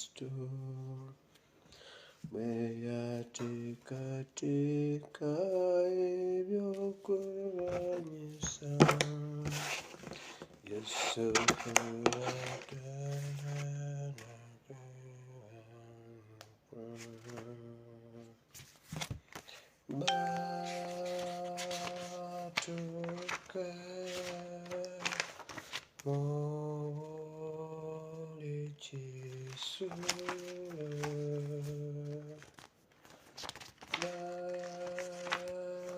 Kristo Beyatika ebyokulwanyisa Yesu batuka Molichisu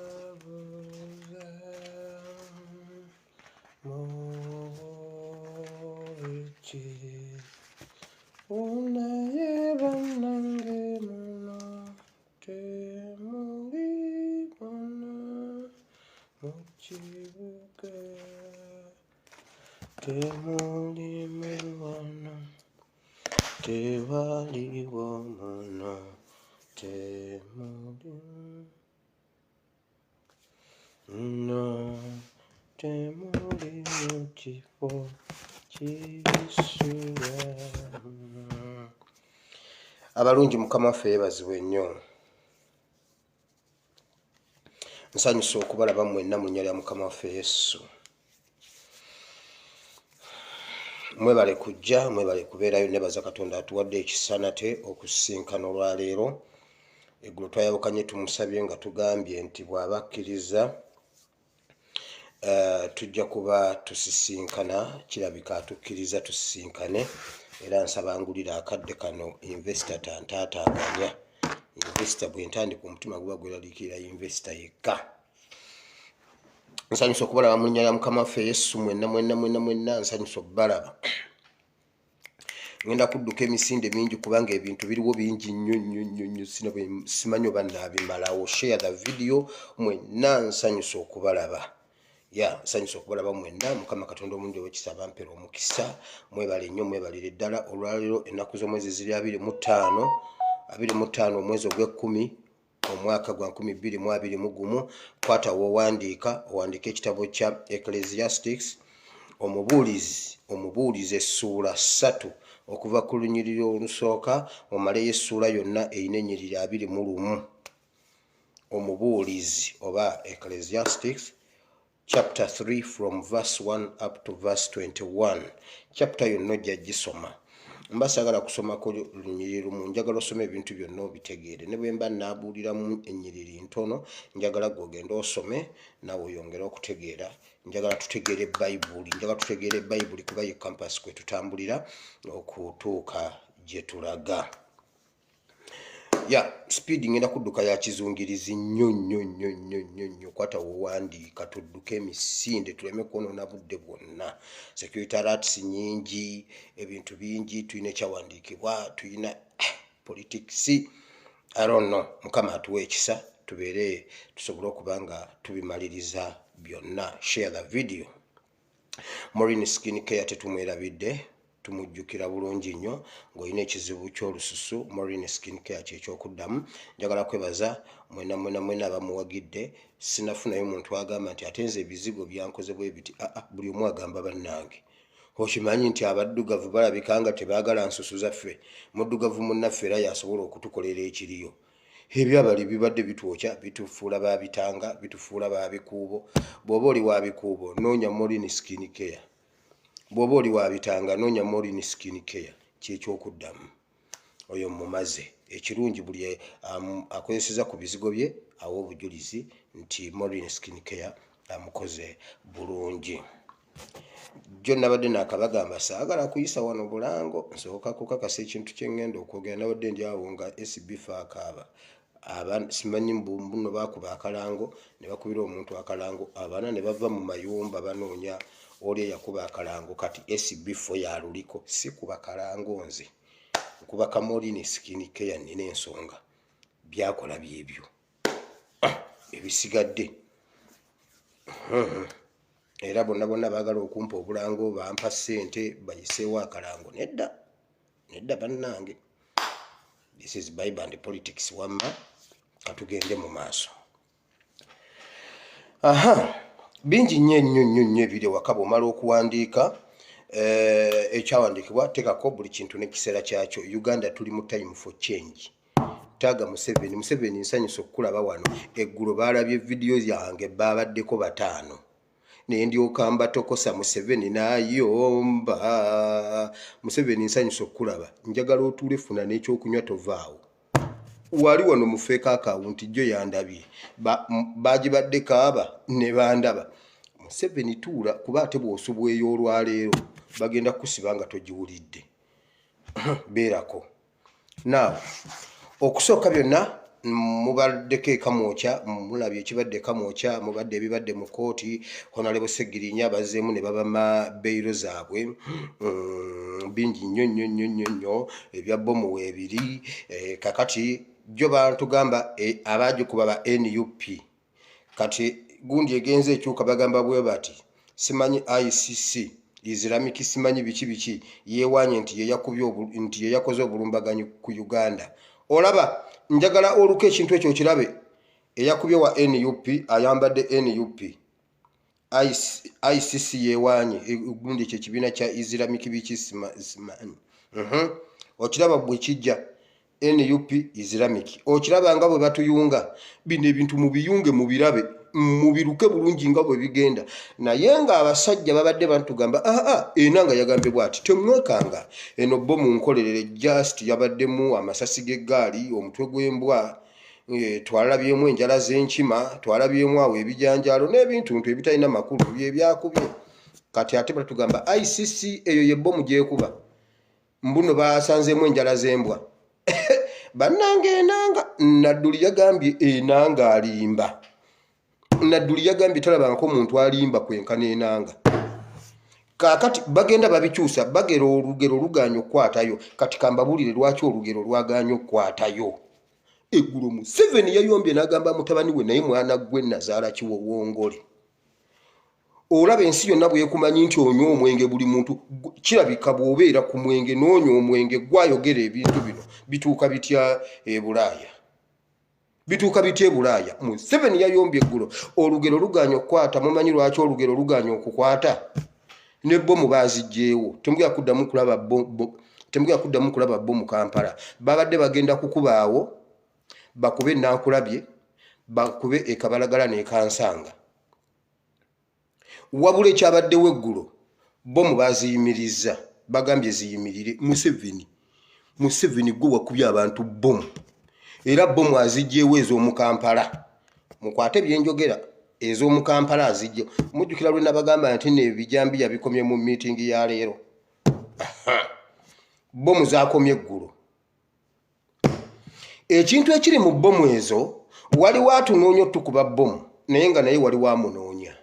Babuza Molichi Unayebanange muno Temuli muno Muchibuga Temuli muno Tewaliwo muno Temuli no Temuli mukifo kisula abalungi Mukama waffe yeebazibwe nnyo. Nsanyusa okubalaba mwenna mu linnya lya Mukama waffe Yesu. Mwebale kujja, mwebale kubeerayo, nebaza Katonda atuwadde ekisa nate okusisinkana olwaleero. Eggulo twayawukanye tumusabye nga tugambye nti bw'aba akkiriza tujja kuba tusisinkana, kirabika atukkiriza tusisinkane, era nsaba ngulira akadde kano investor tantaataaganya. Investor bwe ntandika omutima guba gweraliikirira investor yekka. Nsanyusa okubalaba mu linnya lya Mukama waffe Yesu mwenna nsanyusa okubalaba. Ngenda kudduka emisinde mingi kubanga ebintu biriwo bingi nnyo simanyi oba naabimalawo. Share the video mwenna nsanyusa okubalaba. Nsanyusa okubalaba mwenna. Mukama Katonda omulungi ow'ekisa abampera omukisa. Mwebale nnyo, mwebalire ddala. Olwaleero ennaku z'omwezi ziri 25 omwezi ogw'ekkumi omwaka gwa 2021. Kwata w'owandiika ekitabo kya Ecclesiastics omubuulizi essuula 3 okuva ku lunyiriri olusooka omaleyo essuula yonna erina ennyiriri 21. Omubuulizi oba Ecclesiastics chapter 3 from verse 1 up to verse 21. Chapter yonna ojja gisoma. Mba saagala kusoma ku lunyiriri lumu, njagala osoma ebintu byonna obitegeere. Ne bwe mba naabuuliramu ennyiriri ntono, njagala gw'ogenda osome naawe oyongere okutegeera. Njagala tutegeere Bayibuli, kuba ye campus kwe tutambulira okutuuka gye tulaga. Speed ngenda kudduka ya kizungirizi nnyo. Kwata w'owandiika tudduke emisinde tuleme kwonoona budde bwonna. Security alerts nyingi, ebintu bingi, tulina ekyawandiikibwa, tulina politics. I don't know. Mukama atuwe ekisa tubeere tusobole okuba nga tubimaliriza byonna. Share the video. Maureen Skin Care tetumwerabidde, tumujjukira bulungi nnyo ng'olina ekizibu ky'olususu. Maureen Skin Care ky'ekyokuddamu. Njagala kwebaza mwenna abamuwagidde. Sinafunayo muntu agamba nti ate nze ebizigo byankoze bwe biti. Buli omu agamba bannange. Okimanyi nti abaddugavu balabika nga tebaagala nsusu zaffe. Muddugavu munnaffe era yasobola okutukolera ekiriyo. Ebyabali bibadde bitwokya, bitufuula babitanga, bitufuula babikuubo. Bw'oba oli wa bikuubo noonya Maureen Skin Care. Bw'oba oli wa bitanga noonya Maureen Skin Care. Ky'ekyokuddamu. Oyo mumaze. Ekirungi buli akozeseza ku bizigo bye awa obujulizi nti Maureen Skin Care amukoze bulungi. Jjo nabadde naakabagamba saagala kuyisa wano Bulango, nsooka kukakasa ekintu kye ngenda okwogera. Nabadde ndi awo nga SB akaaba. Simanyi mbuno baakuba akalango ne bakubira omuntu akalango, abaana ne bava mu mayumba banoonya oli eyakuba akalango. Kati SB4 yaluliko, si kuba kalango nze, nkuba ka Maureen Skin Care. Nina ensonga byakola byebyo ebisigadde. Era bonna baagala okumpa obulango, bampa ssente bayiseewo akalango. Nedda bannange. This is Bible and politics wamma. Katugende mu maaso. Bingi nnyo ebiri waka bw'omala okuwandiika ekyawandikibwa tekako buli kintu n'ekiseera kyakyo. Uganda tuli mu time for change. Taga Museveni nsanyusa okukulaba wano. Eggulo baalabye vidiyo yange babaddeko 5 naye ndyoka mbatokosa Museveni n'ayomba. Museveni nsanyusa okukulaba, njagala otuule funa n'ekyokunywa tovaawo. Wali wano mu fake account jjo yandabye bagibadde kaaba ne bandaba. Museveni tuula kuba ate bw'osubweyo olwaleero bagenda kusiba nga togiwulidde. Beerako. Now, okusooka byonna mubaddeko ekamwokya, mulabye ekibadde ekamwokya, mubadde ebibadde mu kooti, Honorable Segirinya bazzeemu ne babama beyiro zaabwe. Bingi nnyo ebya bomu weebiri. Kakati jjo bantugamba abaagikuba ba NUP. Kati gundi egenze ekyuka bagamba bwe bati simanyi ICC Islamic simanyi biki yeewanye nti ye yakoze obulumbaganyi ku Uganda. Olaba njagala oluka ekintu ekyo kirabe eyakubye wa NUP ayambadde NUP. ICC yeewanye gundi kye kibiina kya Islamic biki simanyi. Okiraba bwe kijja NUP Islamic. Okiraba nga bwe batuyunga. Bino ebintu mubiyunge mubirabe. Mubiruke bulungi nga bwe bigenda. Naye nga abasajja babadde bantugamba enanga yagambye bwati temwekanga eno bomu nkolerere just yabaddemu amasasi g'eggaali omutwe gw'embwa twalabyemu enjala z'enkima twalabyemu awo ebijanjaalo n'ebintu ebitalina makulu bye byakubye. Kati ate batugamba ICC eyo ye bomu gyekuba mbuno basanzeemu enjala z'embwa. Bannange enanga Nadduli yagambye enanga alimba. Nadduli yagambye talabangako muntu alimba kwenkana enanga. Kakati bagenda babikyusa bagera olugero luganya okukwatayo. Kati kambabulire lwaki olugero lwaganya okukwatayo. Eggulo Museveni yayombye n'agamba mutabani we naye mwana gwe Nazaala Kiwowongole. Olaba ensi yonna bwekumanyi nti onywa omwenge buli muntu kirabika bw'obeera ku mwenge n'onywa omwenge gwayogera ebintu bino bituuka bitya Bulaaya. Bituuka bitya Bulaaya. Museveni yayombye eggulo olugero luganya okukwata. Mumanyi lwaki olugero luganya okukwata? Ne bomu baazigyewo. Temugya kuddamu kulaba bomu Kampala. Babadde bagenda kukubaawo bakube Nankulabye bakube ekabalagala n'ekansanga. Wabula ekyabaddewo eggulo bomu baaziyimirizza bagambye ziyimirire. Museveni gwe wakubye abantu bomu. Era bomu azigyewo ez'omu Kampala. Mukwate byenjogera ez'omu Kampala azigye. Mujjukira lwe nabagamba nti n'ebijambiya bikomye mu meeting ya leero. Bomu zaakomye eggulo. Ekintu ekiri mu bomu ezo waliwo atunoonya otukuba bomu naye nga naye waliwo amunoonya.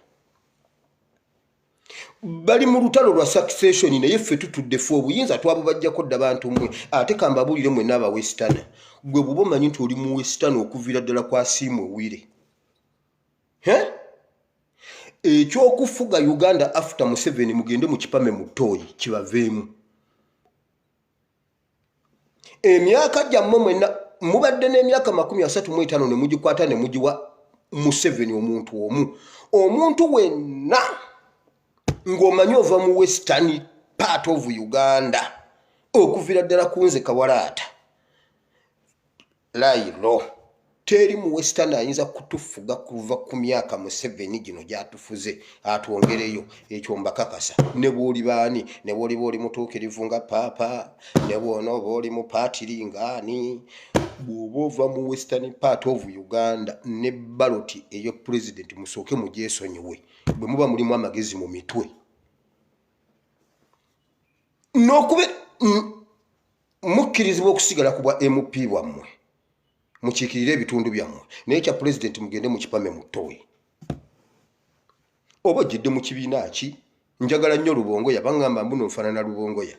Bali mu lutalo lwa succession naye ffe tutudde ffe obuyinza twabubajjako dda bantu mmwe. Ate kambabulire mwe n'aba Western. Gwe buba omanyi nti oli mu Western okuviira ddala kwa Siimwe Wire. Ekyokufuga Uganda after Museveni mugende mu kipame mu Toyi kibaveemu. Emyaka gyammwe mwenna mubadde n'emyaka 35 ne mugikwata ne mugiwa Museveni omuntu omu. Omuntu wenna ng'omanyi ova mu Western part of Uganda okuviira ddala kunze Kawalaata. Lairo teri mu Western ayinza kutufuga kuva ku myaka Museveni gino gyatufuze atwongereyo. Ekyo mbakakasa. Ne bw'oli baani ne bw'oli mutuukirivu nga Paapa ne bw'onooba oli mu paatiri ng'ani bw'oba ova mu Western part of Uganda ne baloti eyo president musooke mugyesonyiwe bwe muba mulimu amagezi mu mitwe. N'okube mukkirizibwa okusigala ku bwa MP bwammwe mukiikirire ebitundu byammwe naye kya president mugende mu kipame mu Toyi. Oba ojjedde mu kibiina ki? Njagala nnyo Lubongoya bangamba mbuno nfaanana Lubongoya.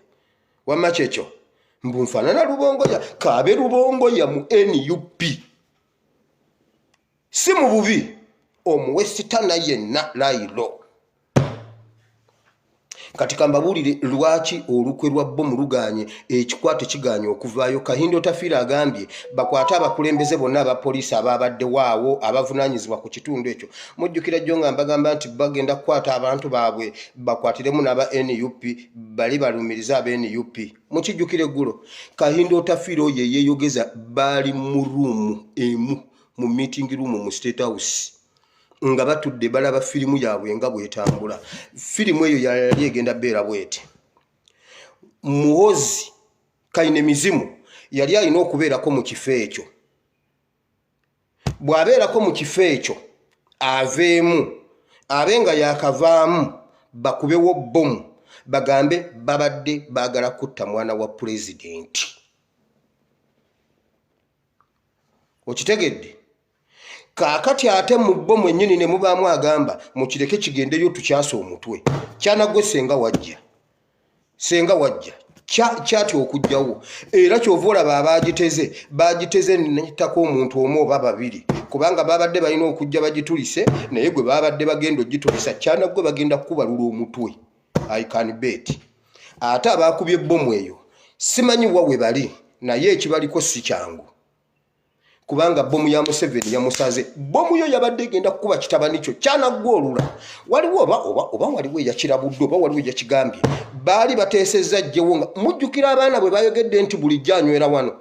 Wamma kyekyo mbu nfaanana Lubongoya kaabe Lubongoya mu NUP. Si mu bubi omuwesitana yenna Lairo. katika mbabulire lwaki olukwe lwa bbomu luganye ekikwate kiganye okuvaayo. Kahindo Tafiira agambye bakwata abakulembeze bonna aba poliisi ababadde waawo abavunanyizibwa ku kitundu ekyo. Mujjukira jjo nga mbagamba nti bagenda kukwata abantu baabwe bakwatiremu n'aba NUP bali balumiriza aba NUP. Mukijjukire eggulo Kahindo Tafiira oyo yeeyogeza baali mu ruumu emu mu meeting room mu State House nga batudde balaba firimu yaabwe nga bwetambula. Firimu eyo yali egenda beera bwete. Muhozi Kaine Mizimu yali alina okubeerako mu kifo ekyo. Bw'abeerako mu kifo ekyo aveemu abe nga yakavaamu bakubewo bbomu bagambe babadde baagala kutta mwana wa pulezidenti. Okitegedde? Kaakati ate mu bbomu ennyini ne mubaamu agamba mukireke kigendeyo tukyasa omutwe. Kyanagwe senga wajja kyati okujjawo. Era kyova olaba bagiteze netako omuntu omu oba babiri kubanga babadde balina okujja bagitulise naye gwe babadde bagenda ogitulisa kyanagwe bagenda kukubalula omutwe. I can bet. Ate abaakubye bbomu eyo simanyi wa we bali naye ekibaliko si kyangu. Kubanga bbomu ya Museveni yamusaze. Bbomu yo yabadde genda kukuba kitabani kyo kyanaggolula. Waliwo oba waliwo yakirabudde oba waliwo yakigambye. Baali bateesezza jjewo nga mujjukira abaana bwe bayogedde nti bulijjo anywera wano.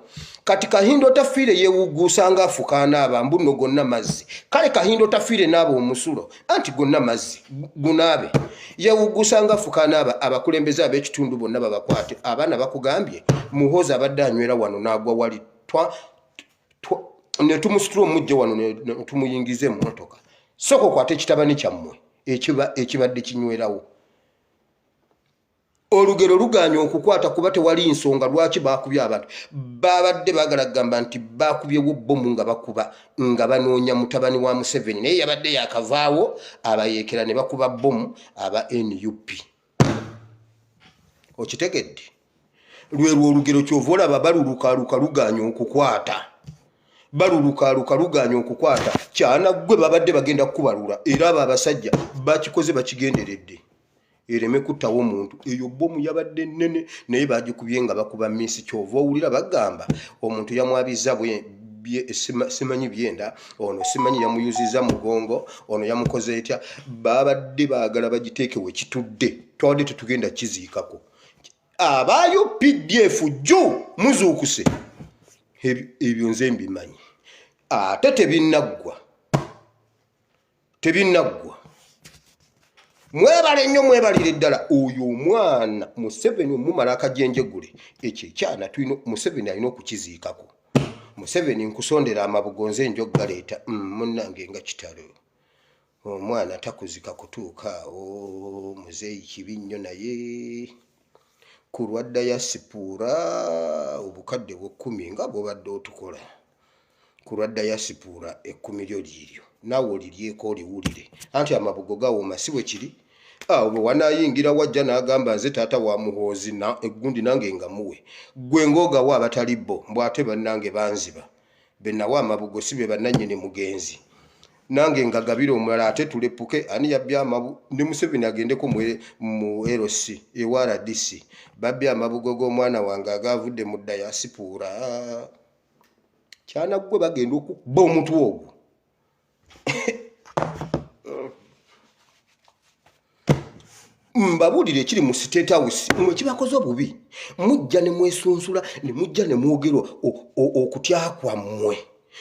Kati Kahindo Tafiire yeewuguusa nga afuka anaaba mbuno gonna mazzi. Kale Kahindo Tafiire naaba omusulo anti gonna mazzi gunaabe. Yeewuguusa nga afuka anaaba abakulembeze ab'ekitundu bonna babakwate. Abaana bakugambye Muhoozi abadde anywera wano n'agwa wali ne tumusitula omujje wano ne tumuyingize mu motoka. Soko kwate kitabani kyammwe ekibadde kinywerawo. Olugero luganye okukwata kuba tewali nsonga lwaki baakubye abantu. Babadde baagala kugamba nti baakubyewo bbomu nga bakuba nga banoonya mutabani wa Museveni naye yabadde yakavaawo abayeekera ne bakuba bbomu aba NUP. Okitegedde? Lwerwo olugero kyova olaba balulukaluka luganye okukwata. Balulukaluka luganye okukwata kyanagwe babadde bagenda kukubalula era abo abasajja bakikoze bakigenderedde ereme kuttawo omuntu. Eyo bbomu yabadde nnene naye bagikubye nga bakuba miisi. Kyova owulira bagamba omuntu yamwabiza simanyi byenda ono simanyi yamuyuziza mugongo ono yamukoze etya. Babadde baagala bagiteekewo ekitudde twadde tetugenda kiziikako. Abaayo PDF jju muzuukuse ebyo nze mbimanyi. Ate tebinnagwa. Mwebale nnyo mwebalire ddala oyo omwana Museveni omumala akajenjegule ekyo ekyana tulina Museveni alina okukiziikako. Museveni nkusondera amabugo nze njogaleeta munnange nga kitalo. Omwana takuzika kutuuka awo muzeeyi kibi nnyo naye ku lwa dayasipuura obukadde bwe 10 nga bw'obadde otukola. Ku lwa dayasipuura 10 lyo liiryo naawe oliryeko oliwulire anti amabugo gawooma si bwe kiri. Awo bwe wanaayingira wajja n'agamba nze taata wa Muhoozi eggundi nange nga muwe gwe ng'ogawa abatali bo mbw'ate bannange banziba be nawa amabugo si be bannannyini mugenzi nange ngagabira omulala ate tulepuke ani yabbya amabu ne Museveni agendeko mu LC ewa RDC babbye amabugo g'omwana wange agaavudde mu dayasipuura. Kyanaggwe bagenda okukuba omutwe ogwo. Mbabulire ekiri mu State House mwe kibakoze obubi mujja ne mwesunsula ne mujja ne mwogerwa okutya kwammwe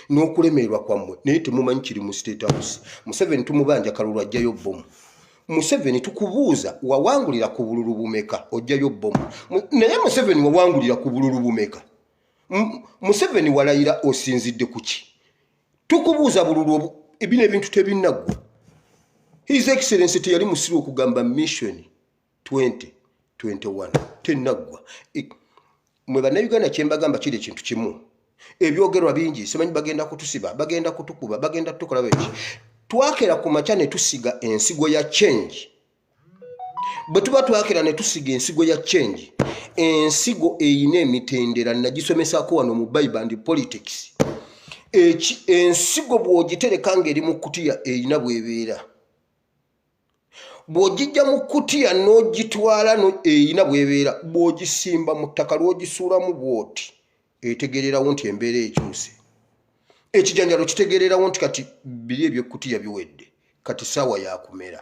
n'okulemererwa kwammwe naye temumanyi kiri mu State House. Museveni tumubanja kalulu ajjayo bbomu. Museveni tukubuuza wawangulira ku bululu bumeka ojjayo bbomu naye Museveni wawangulira ku bululu bumeka. Museveni walayira osinzidde kuki? Tukubuuza bululu ebino ebintu tebinnagwa. His Excellency teyali musiru okugamba mission 2021 tenaggwa. Mwe bannayuganda kyembagamba kiri ekintu kimu. Ebyogerwa bingi simanyi bagenda kutusiba bagenda kutukuba bagenda tukola beki. Twakera ku makya ne tusiga ensigo ya change. Bwe tuba twakera ne tusiga ensigo ya change. Ensigo eyina emitendera nagisomesako wano mu Bible and politics. Ensigo bw'ogitereka ng'eri mu kutiya eyina bw'ebeera. bw'ogijja mu kutiya n'ogitwala eyina bw'ebeera bw'ogisimba mu ttaka lw'ogisuulamu bw'oti etegererawo nti embeera ekyuse. Ekijanjalo kitegererawo nti kati biri eby'ekkutiya biwedde, kati ssaawa yakumera.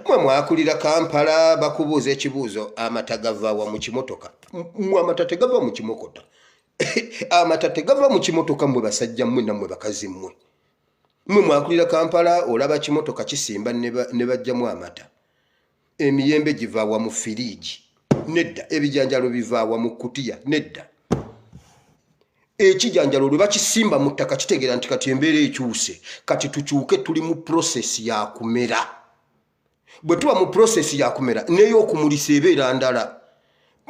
Mwe mwakulira Kampala bakubuuza ekibuuzo, amata gavaawa mu kimotoka? Amata tegava mu kimokota. Amata tegava mu kimotoka mmwe basajja mmwe nammwe bakazi mmwe. Mwe mwakulira Kampala olaba kimotoka kisimba ne bajjamu amata. Emiyembe givaawa mu firiigi. Nedda. Ebijanjalo bivaawa mu kutiya. Nedda. Ekijanjalo lwe bakisimba mu ttaka kitegeera nti kati embeera ekyuse. Kati tukyuke tuli mu process ya kumera. Bwe tuba mu process ya kumera n'ey'okumulisa ebeera ndala.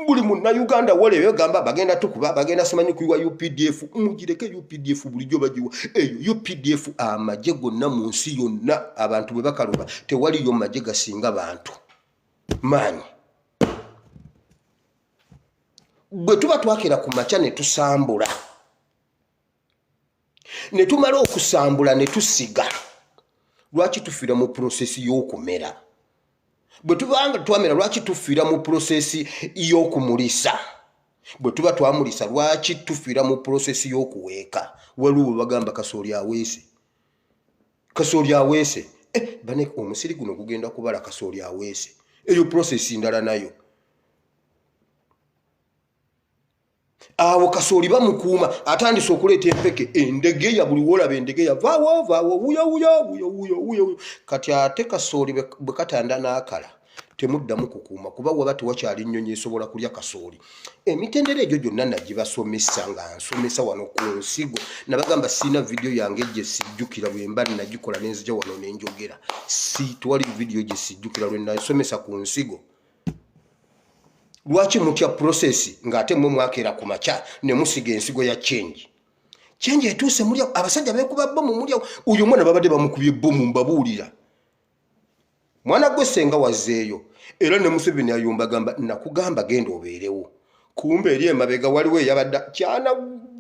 Buli Munnayuganda waleeyo gamba bagenda tukuba bagenda simanyi kuyiwa UPDF. Mugireke UPDF bulijjo bagiwa. Eyo UPDF amagye gonna mu nsi yonna abantu bwe bakaluba tewaliyo magye gasinga bantu maanyi. Bwe tuba twakera ku makya ne tusambula ne tumala okusambula ne tusiga, lwaki tufiira mu prosesi y'okumera? Bwe tubanga twamera lwaki tufiira mu prosesi y'okumulisa? Bwe tuba twamulisa lwaki tufiira mu prosesi y'okuweeka? Waliwo bagamba kasooli aweese. Kasooli aweese. Bane omusiri guno gugenda kubala kasooli aweese. Eyo prosesi ndala nayo. Awo kasooli bamukuuma atandise okuleeta empeke. Endege ya buli wolaba endege ya vaawo wuya. Kati ate kasooli bwe katanda n'akala temuddamu kukuuma kuba waba tewakyali nnyonyi esobola kulya kasooli. Emitendera egyo gyonna nagibasomesa nga nsomesa wano ku nsigo. Nabagamba sina video yange gye sijjukira bwe mba nagikola nenzija wano nenjogera. Tewali video gye sijjukira lwe nasomesa ku nsigo. Lwaki mutya process ng'ate mmwe mwakera ku makya ne musiga ensigo ya change? Change etuuse mulya abasajja beekuba bbomu mulya. Uyo mwana babadde bamukubye bbomu mbabuulira. Mwana gwe senga wazzeeyo. Era ne Museveni ayumba gamba nakugamba genda obeerewo. Kumbe eri emabega waliwo eyabadda kyana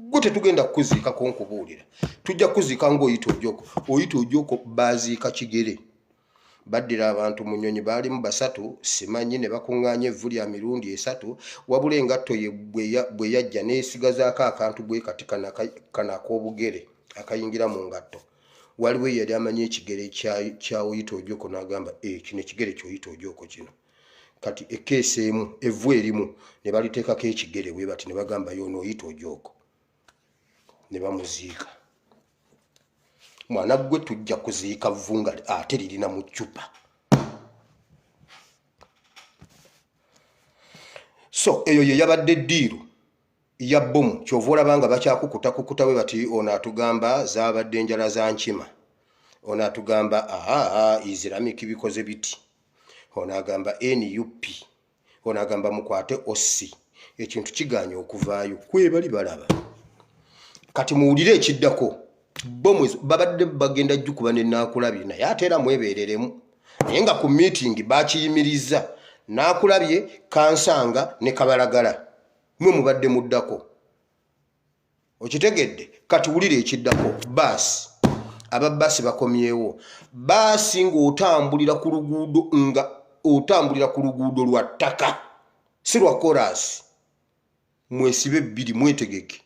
gwe tetugenda kukuziikako nkubuulira. Tujja kuziika ng'oyita Ojoko. Oyita Ojoko baaziika Kigere. Baddira abantu mu nnyonyi baalimu basatu simanyi ne bakuŋŋaanya evvu lya mirundi esatu wabula engatto ye bwe yajja n'esigazaako akantu bwe kati kana ak'obugere akayingira mu ngatto. Waliwo yali amanyi ekigere kya Oyita Ojoko n'agamba kino ekigere ky'Oyita Ojoko kino. Kati ekeesi emu evvu erimu ne baliteekako ekigere bwe bati ne bagamba y'ono Oyita Ojoko. Ne bamuziika. Mwana gwe tujja kuziika vunga ate lirina mu ccupa. So eyo ye yabadde ddiiru ya bbomu kyova olabanga bakyakukuta bwe bati ono atugamba zaabadde enjala za nkima. Ono atugamba Islamic bikoze biti. Ono agamba NUP. Ono agamba mukwate OSI. Ekintu kigaanye okuvaayo kwebali balaba. Kati muwulire ekiddako. Bomu babadde bagenda jjukuba ne Naakulabye naye ate era mwebeereremu. Naye nga ku meeting bakiyimiriza Naakulabye Kansanga ne Kabalagala. Mwe mubadde muddako. Okitegedde? Kati wulire ekiddako. Baasi. Ababaasi bakomyewo. Baasi ng'otambulira ku luguudo lwa ttaka. Si lwa korasi. Mwesibe bbiri mwetegeke.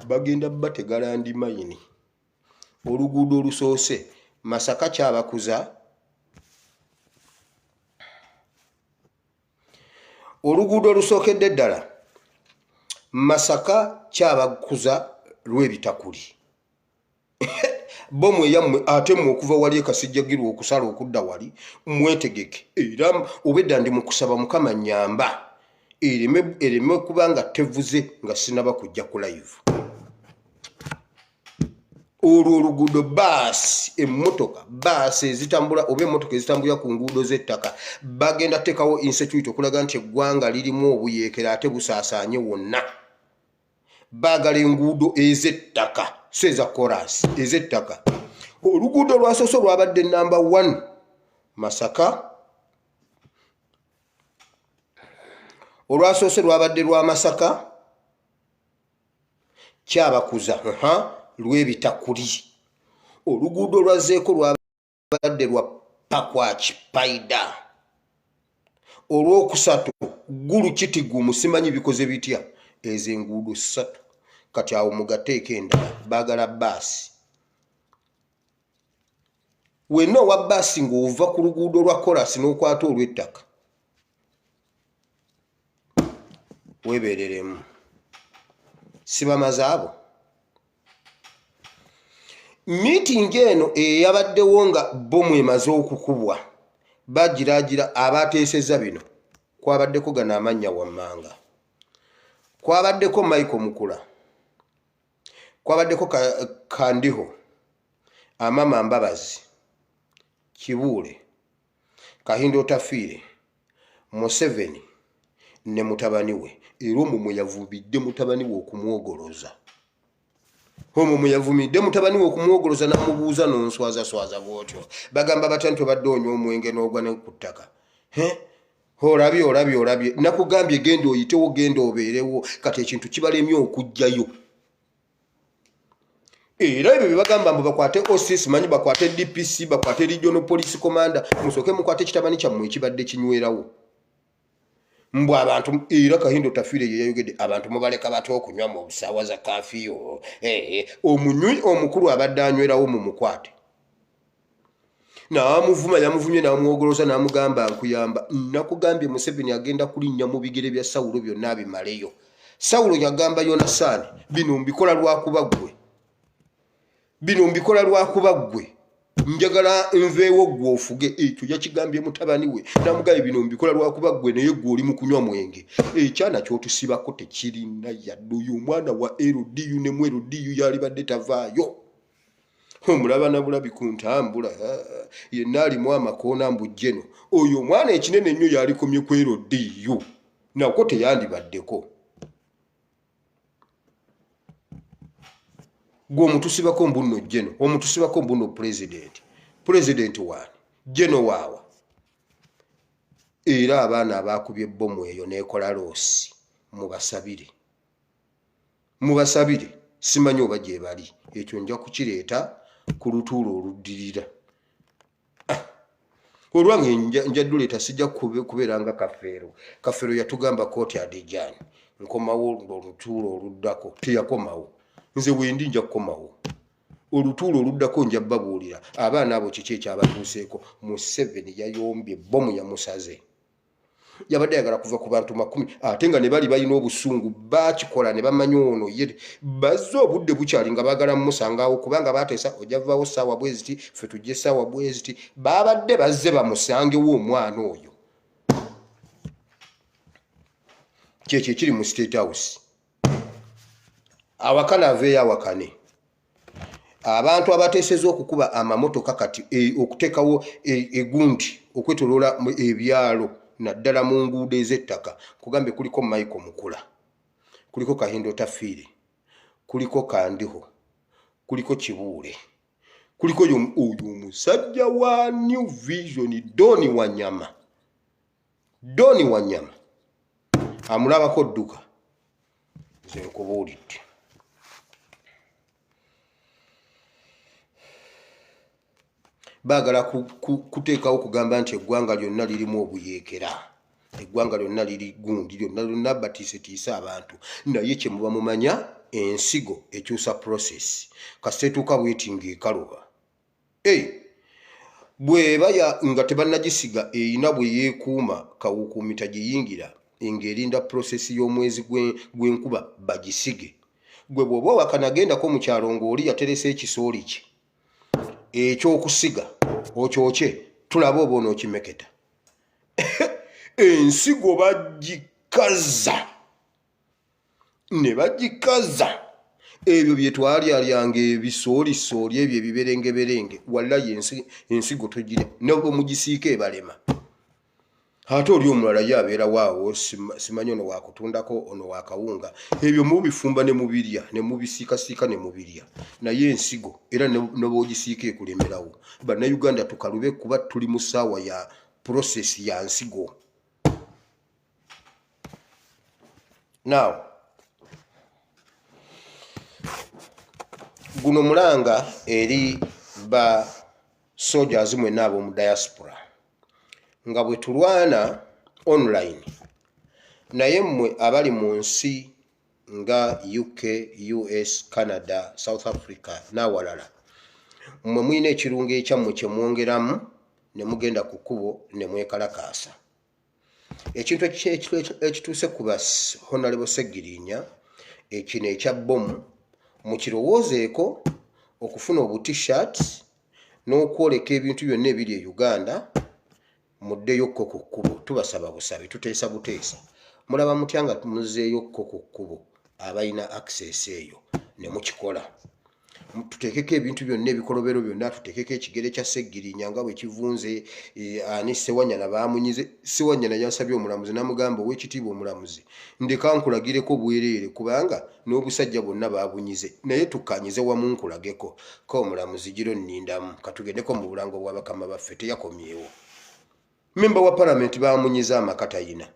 Bagenda bategala ndi mayini. Oluguudo olusoose Masaka Kyabakuza. Oluguudo olusookedde ddala Masaka Kyabakuza lw'ebitakuli. Bomu eyammwe ate mmwe okuva wali ekasijjagirwa okusala okudda wali mwetegeke. Era obwedda ndi mu kusaba Mukama nnyamba ereme kubanga tevuze nga sinaba kujja ku live. Olwo oluguudo baasi emmotoka baasi ezitambula oba emmotoka ezitambulira ku nguudo z'ettaka bagenda tekawo insecurity okulaga nti eggwanga lirimu obuyeekera ate busaasaanye wonna. Baagala enguudo ez'ettaka so eza korasi ez'ettaka. Oluguudo lwasoose lwabadde number 1 Masaka. Olwasoose lwabadde lwa Masaka Kyabakuza lw'ebitakuli. Oluguudo lwazzeeko lwa lwabadde lwa pakwachi paida. Olwokusatu gulu kitigumu simanyi bikoze bitya ezo enguudo 3 kati awo mugateeka endala baagala baasi. Wenna owa baasi ng'ova ku luguudo lwa kolasi n'okwata olw'ettaka weebereremu sibamaze abo. Miitingi eno eyabaddewo nga bomu emaze okukubwa bagiraagira abateeseza bino kwabaddeko gano amannya wammanga, kwabaddeko Michael Mukula, kwabaddeko Kandiho, Amama Mbabazi, Kibuule, Kahindo Tafiire, Museveni ne mutabani we. Era omwo mwe yavubidde mutabani we okumwogoloza. Omwo mwe yavumidde mutabani we okumwogoloza n'amubuuza n'onswaza bw'otyo. Bagamba batantwe badde onywa omwenge n'ogwa ne ku ttaka. Olabye. Nakugambye genda oyitewo genda obeerewo kati ekintu kibalemye okujjayo. Era ebyo bye bagamba mbu bakwate OCS manyi bakwate DPC bakwate Regional Police Commander musooke mukwate kitabani kyammwe ekibadde kinywerawo. Mbu abantu era Kahindo Tafiire ye yayogedde abantu mubaleka bato okunywa mu busaawa za kafiyo. Omunywi omukulu abadde anywerawo mu mukwate. N'amuvuma yamuvumye n'amwogoloza n'amugamba nkuyamba. Nakugambye Museveni agenda kulinnya mu bigere bya Sawulo byonna abimaleyo. Sawulo yagamba Yonasaani bino mbikola lwakuba ggwe. Njagala nveewo gwe ofuge. Ekyo yakigambye mutabani we n'amugambye bino mbikola lwakuba ggwe naye gwe oli mu kunywa mwenge. Ekyana ky'otusibako tekirina yadde oyo omwana wa LDU ne mu LDU yalibadde tavaayo. Omulaba na bulabi ku ntambula yenna alimu amakoona mbujjeno. Oyo omwana ekinene ennyo yalikomye ku LDU nako teyandibaddeko. Gwe omutusibako mbuno jeno, omutusibako mbuno president wani, jeno waawa. Era abaana abakubye bomu eyo n'ekola loosi mubasabire simanyi oba gye bali. Ekyo nja kukireeta ku lutuulo oluddirira. Olwange njadduleeta sijja kubeeranga Kafeero yatugamba kooti Adijani nkomawo olutuulo oluddako teyakomawo. Nze wendi nja kukomawo. Olutuulo oluddako nja babuulira abaana abo kiki ekyabatuuseeko. Museveni yayombye bomu yamusaze. Yabadde ayagala kuva ku bantu 10 ate nga ne bali balina obusungu bakikola ne bamanya ono ye bazze obudde bukyali nga baagala mmusangawo kubanga bateesa ojavaawo ssaawa bweziti ffe tujje ssaawa bweziti. Babadde bazze bamusangewo omwana oyo. Kyekyo ekiri mu State House. Awakana aveeyo awakane. Abantu abateeseza okukuba amamotoka kati okuteekawo egundi okwetoloola ebyalo naddala mu nguudo ez'ettaka. Kugambe kuliko Michael Mukula, kuliko Kahindo Tafiire, kuliko Kandiho, kuliko Kibuule, kuliko oyo omusajja wa New Vision Doni Wanyama amulabako dduka. Nze nkubuulidde. Baagala kuteekawo kugamba nti eggwanga lyonna lirimu obuyeekera. Eggwanga lyonna liri gundi lyonna batiisetiisa abantu. Naye kye muba mumanya ensigo ekyusa process. Kasita etuuka bweti ng'ekaloba. Bw'eba nga tebannagisiga eyina bwe yeekuuma kawukuumita giyingira ng'erinda process y'omwezi gw'enkuba bagisige. Gwe bw'oba wakanagendako mu kyalo ng'oli yateresa ekisooli kye ekyokusiga okyokye tulaba oba onookimeketa. Ensigo ne bagikaza ebyo bye twalyalyanga ebisoolisooli ebyo ebiberengeberenge. Wallahi ensigo togirya nebwe mugisiika ebalema. Ate oli omulala ye abeera waawo simanyi ono wakutundako ono wakawunga. Ebyo mubifumba ne mubirya ne mubisiikasiika ne mubirya. Naye ensigo era n'obogisiika ekulemerawo. Bannayuganda tukalube kuba tuli mu ssaawa ya process ya nsigo. Now guno mulanga eri ba soldiers mwenna ab'omu diaspora nga bwe tulwana online naye mmwe abali mu nsi nga UK, US, Canada, South Africa n'awalala mmwe mulina ekirungo ekyammwe kye mwongeramu ne mugenda ku kkubo ne mwekalakaasa. Ekintu ekituuse ku bas Honorable Sseggirinya ekino ekya bbomu mukirowoozeeko okufuna obu-t-shirt n'okwoleka ebintu byonna ebiri e Uganda muddeyokko ku kkubo. Tubasaba busabe, tuteesa buteesa. Mulaba mutya nga muzzeeyokko ku kkubo abalina access eyo ne mukikola. Tuteekeko ebintu byonna ebikolobero byonna, tuteekeko ekigere kya Sseggirinya nga bwe kivunze, ani Ssewanyana baamunyize. Ssewanyana yasabye omulamuzi n'amugamba ow'ekitiibwa omulamuzi ndeka nkulagireko bwereere kubanga n'obusajja bwonna baabunyize naye tukkanyize wamu nkulageko ko omulamuzi giro nnindamu katugendeko mu bulango bwa bakama baffe teyakomyewo. Memba wa parliament baamunyize amakatayina.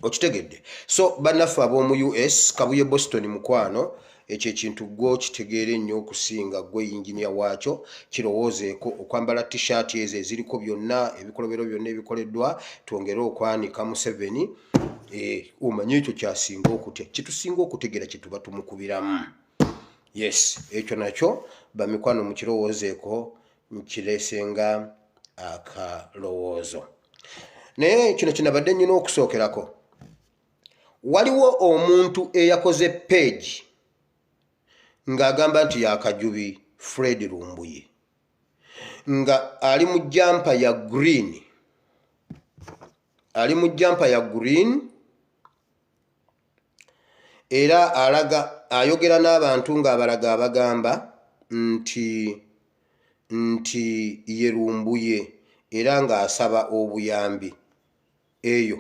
Okitegedde? So bannaffe ab'omu US Kabuye Boston mukwano ekyo ekintu gwo kitegeere nnyo okusinga gwe yinginiya waakyo kirowoozeeko okwambala t-shirt ezo eziriko byonna ebikolobero byonna ebikoleddwa twongere okwanika mu 7 omanye ekyo kyasinga okutya kitusinga okutegera kye tuba tumukubiramu. Yes, ekyo nakyo bamikwano mukirowoozeeko nkireesenga akalowoozo. Naye kino kinabadde nnina okusookerako. Waliwo omuntu eyakoze page ng'agamba nti yakajubi Fred Lumbuye nga ali mu jampa ya green, era ayogera n'abantu ng'abalaga abagamba nti ye Lumbuye era ng'asaba obuyambi. Eyo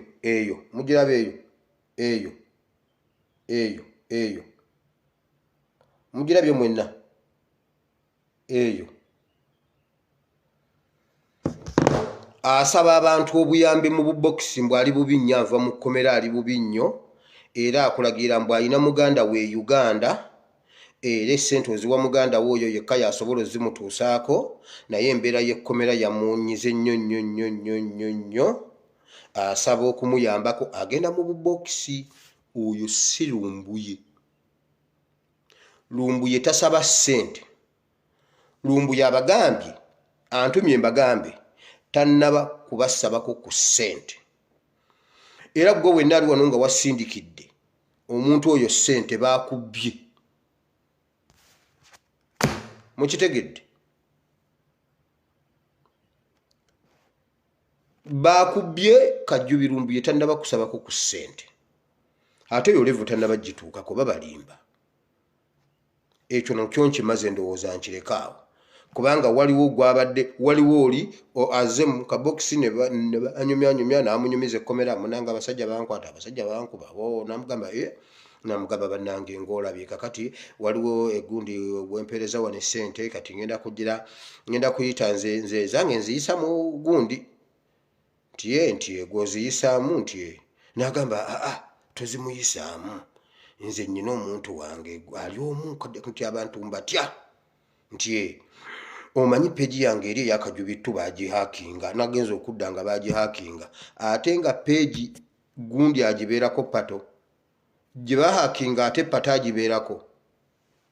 mugiraba eyo mugirabye mwenna eyo asaba abantu obuyambi mu bubokisi mbw ali bubi nnyo ava mu kkomera ali bubi nnyo era akulagira mbw alina muganda we Uganda era essente oziwa muganda we oyo yekka yasobola ozimutuusaako naye embeera y'ekkomera yamuwunyize nnyo asaba okumuyambako agenda mu bubokisi. Oyo si Lumbuye. Lumbuye tasaba ssente. Lumbuye abagambye antumye mbagambe tannaba kubasabako ku ssente. Era gwe wenna ali wano nga wasindikidde omuntu oyo ssente baakubye. Mukitegedde? Baakubye Kajjubi. Lumbuye tannaba kusabako ku ssente. Ate yo levu tannaba gituukako babalimba. Ekyo nakyo nkimaze ndowooza nkirekaawo kubanga waliwo oli aze mu kabokisi ne banyumyanyumya n'amunyumiza ekkomera munanga abasajja bankwata abasajja bankuba namugamba bannange ng'olabye kakati waliwo egundi bwempeereza wano essente kati ngenda kuyita nze zange nziyisa mu gundi nti gwoziyisaamu nti n'agamba tozimuyisaamu nze nnyina omuntu wange ali omu nti abantu mbatya nti omanyi peegi yange eri eyakajubitu bagihakinga nagenza okudda nga bagihakinga ate nga peegi gundi agibeerako pato gye bahakinga ate pato agibeerako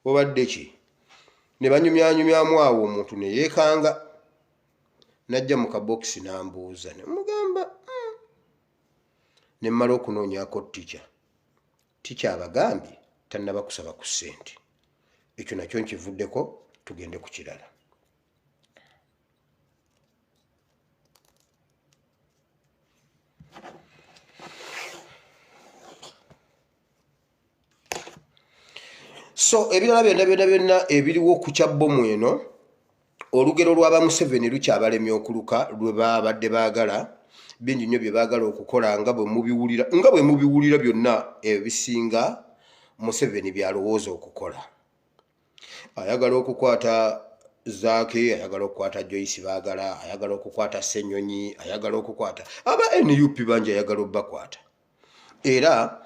obadde ki ne banyumyanyumyamu awo omuntu ne yeekanga najja mu kabokisi n'ambuuza ne mugamba ne mmala okunoonyako tica abagambye tannaba kusaba ku ssente. Ekyo nakyo nkivuddeko tugende ku kirala. So ebirala byonna ebiriwo ku kya bbomu eno olugero lw'aba Museveni lukyabalemye okuluka lwe babadde baagala bingi nnyo bye baagala okukola nga bwe mubiwulira byonna ebisinga Museveni byalowooza okukola. Ayagala okukwata Zaake, ayagala okukwata Joyce Baagala, ayagala okukwata Ssenyonyi, ayagala okukwata aba NUP bangi ayagala obbakwata. Era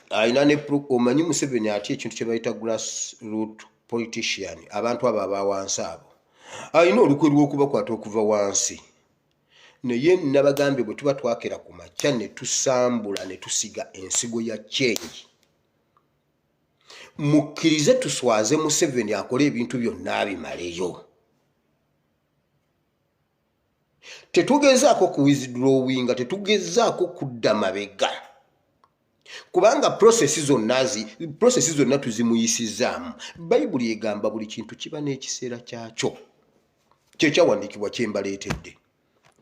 ayina ne omanyi Museveni ati ekintu kye bayita grassroot politician, abantu abo abawansi abo alina olukwe lw'okubakwata okuva wansi. Naye nabagambye bwe tuba twakera ku makya ne tusambula ne tusiga ensigo ya change, mukkirize tuswaze Museveni akole ebintu byonna abimaleyo. Tetugezaako ku withdrawinga, tetugezaako kudda mabega, kubanga prosesi zonna tuzimuyisizaamu. Bayibuli egamba buli kintu kiba n'ekiseera kyakyo. Kyekyawandiikibwa kyembaleetedde,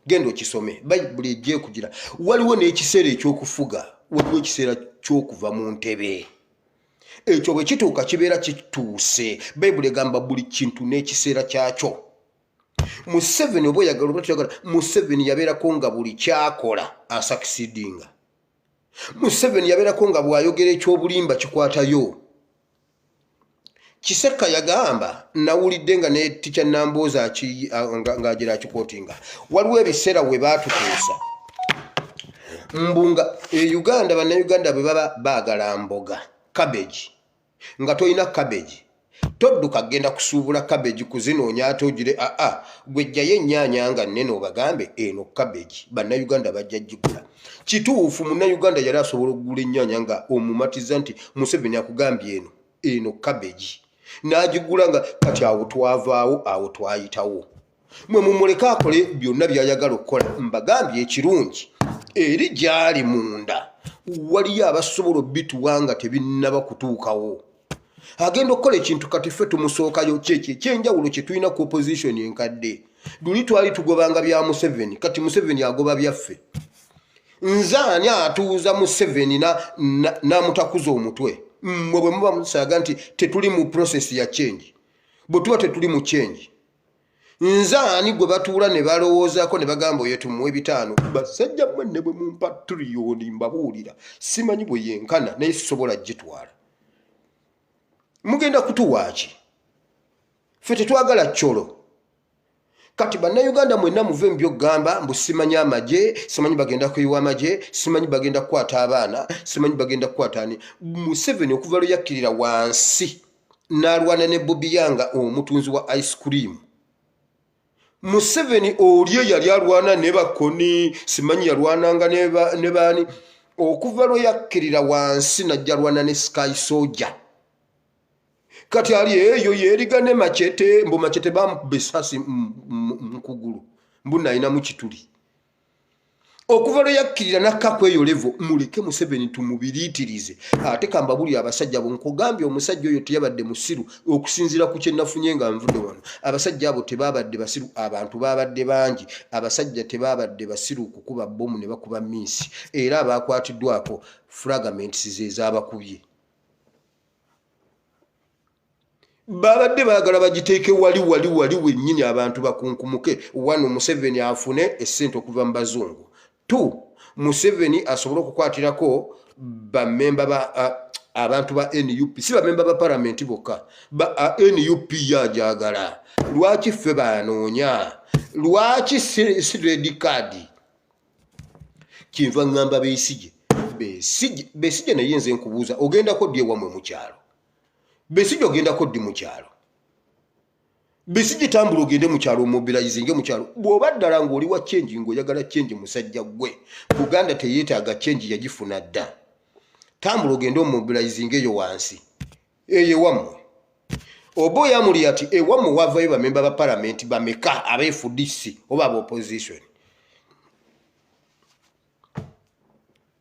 genda okisome. Bayibuli ejje kugira waliwo n'ekiseera ekyokufuga, waliwo ekiseera ky'okuva mu ntebe. Ekyo bwe kituuka kibeera kituuse. Bayibuli egamba buli kintu n'ekiseera kyakyo. Museveni oba oyagala oba toyagala, Museveni yabeerako nga buli kyakola asaksidinga. Museveni yabeerako nga bw'ayogera ekyobulimba kikwatayo. Kiseka yagamba, nawulidde nga ne Ticha Nambooza ng'agira akikootinga, waliwo ebiseera we baatutuusa mbunga Uganda, bannayuganda bwe baba baagala mboga cabbage, nga toyina cabbage todduka genda kusuubula cabbage kuzinoonya ate ogire gwe jjayo ennyaanya nga nnene obagambe eno cabbage. Bannayuganda bajja gigula. Kituufu munnayuganda yali asobola okugula ennyaanya nga omumatiza nti Museveni akugambye eno cabbage, n'agigula nga kati awo twavaawo, awo twayitawo. Mwe mumuleke akole byonna by'ayagala okukola. Mbagambye ekirungi eri gy'ali munda waliyo abasobola obbituwa nga tebinnaba kutuukawo. Agenda okukola ekintu kati ffe tumusookayo kyeki ekyenjawulo kye tulina ku opposition enkadde. Luli twali tugobanga bya Museveni, kati Museveni agoba byaffe. Nze ani atuuza Museveni n'amutakuza omutwe? Mmwe bwe muba musaaga nti tetuli mu process ya change, bwe tuba tetuli mu change. Nze ani gwe batuula ne balowoozaako ne bagamba oyo tumuwe 5 basajja mmwe ne bwe mumpa tiriyoni mbabuulira simanyi bwe yenkana naye sisobola gitwala. Mugenda kutuwaaki? Ffe tetwagala kyolo. Kati bannayuganda mwenna muve mu by'okugamba mbu simanyi amagye, simanyi bagenda kuyiwa amagye, simanyi bagenda kukwata abaana, simanyi bagenda kukwata ani. Museveni okuva lwe yakkirira wansi n'alwana ne Bobi Yanga omutunzi wa ice cream. Museveni olye yali alwana ne Bakoni, simanyi yalwananga ne baani. Okuva lwe yakkirira wansi najja alwana ne Sky Soldier. Kati ali eyo yeeriga ne Machete, mbu Machete bamukuba essasi mukugulu, mbu nalina mu kituli. Okuva lwe yakkirira nakka kweyo levo, muleke Museveni tumubiriitirize. Ate kambabuli abasajja bo nkugambye omusajja oyo teyabadde musiru okusinziira ku kye nafunye nga nvudde wano. Abasajja abo tebaabadde basiru, abantu baabadde bangi. Abasajja tebaabadde basiru kukuba bbomu ne bakuba miisi. Era abaakwatiddwako fragments ze zaabakubye. Babadde baagala bagiteeke wali wennyini abantu bakunkumuke. Wano Museveni afune essente okuva mu bazungu. 2 Museveni asobola okukwatirako bamemba abantu ba NUP, si bamemba ba parliament bokka, ba NUP yajagala. Lwaki ffe banoonya? Lwaki si red card? Kinva ngamba Besigye naye nze nkubuuza, ogendako ddi ewamwe mu kyalo? Besigye ogendako ddi mu kyalo? Besigye tambula ogende mu kyalo mobilizing mu kyalo. Bw'oba ddala ng'oli wa change ng'oyagala change musajja gwe, Buganda teyeetaaga change yagifuna dda. Tambula ogende mobilizing eyo wansi. Eyo wammwe. Oba oyamuli ati ewammwe wavayo bamemba ba parliament bameka abeefudisi oba aba opposition.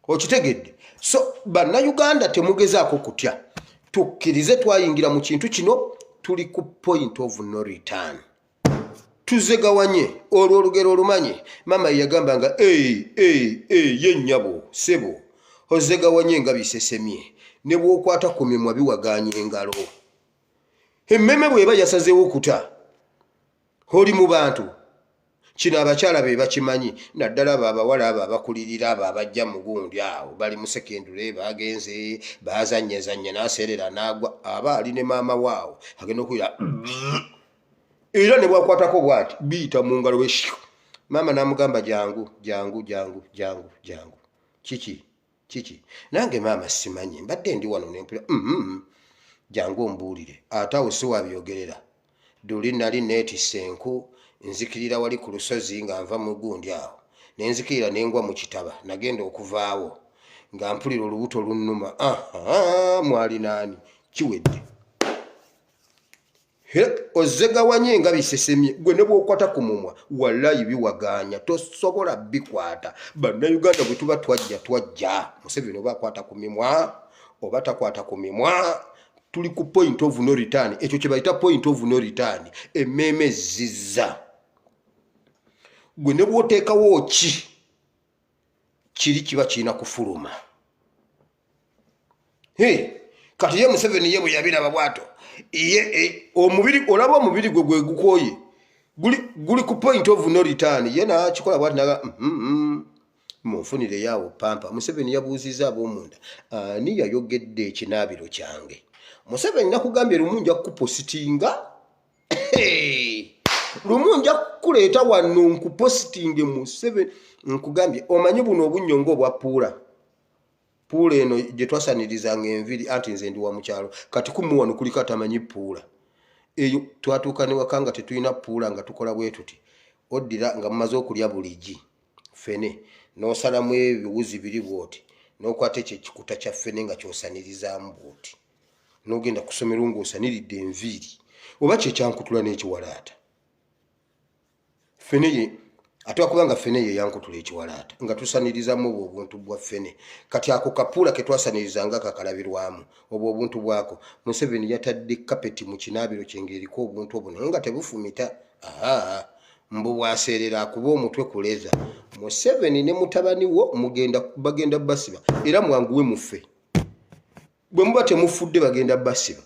Okitegedde? So bannayuganda temugezaako kutya. Tukkirize twayingira mu kintu kino, tuli ku point of no return. Tuzegawanye olwo olugero olumanye. Mama yagamba nga ye nnyabo sebo ozegawanye nga bisesemye ne bw'okwata ku mimwa biwaganye engalo. Emmeme bw'eba yasazeewo okuta oli mu bantu kino abakyala be bakimanyi, naddala abo abawala abo abakulirira abo abajja mu gundi awo bali mu sekendule bagenze bazanyezanye n'aseerera n'agwa, aba ali ne maama waawo agenda okuira era ne bwakwatako bw'ati biyita mu ngalo we. Maama n'amugamba jangu. Kiki nange maama simanyi mbadde ndi wano nempula jangu ombuulire ate awo si wabyogerera. Duli nali neetisse enku nzikirira wali ku lusozi nga nva mu gundi awo nenzikirira nengwa mu kitaba nagenda okuvaawo nga mpulira olubuto lunnuma mwali naani kiwedde ozegawanye nga bisesemye gwe ne bw'okwata ku mumwa wallayi biwaganya tosobola bikwata bannayuganda bwe tuba twajja Museveni oba akwata ku mimwa oba takwata ku mimwa tuli ku point of no return ekyo kye bayita point of no return emmeeme zizza gwe ne bw'oteekawo kiri kiba kirina kufuluma kati ye Museveni ye bwe yabiraba bwato omubiri olaba omubiri gwe gukooye guli ku point of no return ye nakikola bwati naga munfunire yaawo pampa Museveni yabuuzizza ab'omunda ani yayogedde ekinaabiro kyange Museveni nakugambye lumu nja kukupositinga lumu nja kukuleeta wano nkupositinge Museveni nkugambye omanyi buno obunnyongo obwa puula eno gye twasanirizanga enviri anti nze ndi wa mukyalo kati kumu wano kuliko atamanyi puula eyo twatuuka ne waka nga tetulina puula nga tukola bwe tuti oddira nga mumaze okulya buligi fene n'osalamu ebiwuzi biri bwoti n'okwata ekyo ekikuta kya fene nga kyosanirizaamu bwoti n'ogenda kusomero ng'osaniridde enviiri oba kyekyankutula n'ekiwalaata fene ye ate wakubanga fene ye yankutula ekiwalaata nga tusanirizamu obwo obuntu bwa fene kati ako kapuula ke twasanirizanga kakalabirwamu obwo obuntu bwako Museveni yatadde kapeti mu kinaabiro kye ng'eriko obuntu obwo nga tebufumita mbu bwaseerera akuba omutwe kuleza Museveni ne mutabani wo bagenda basiba era mwanguwe muffe bwe muba temufudde bagenda basiba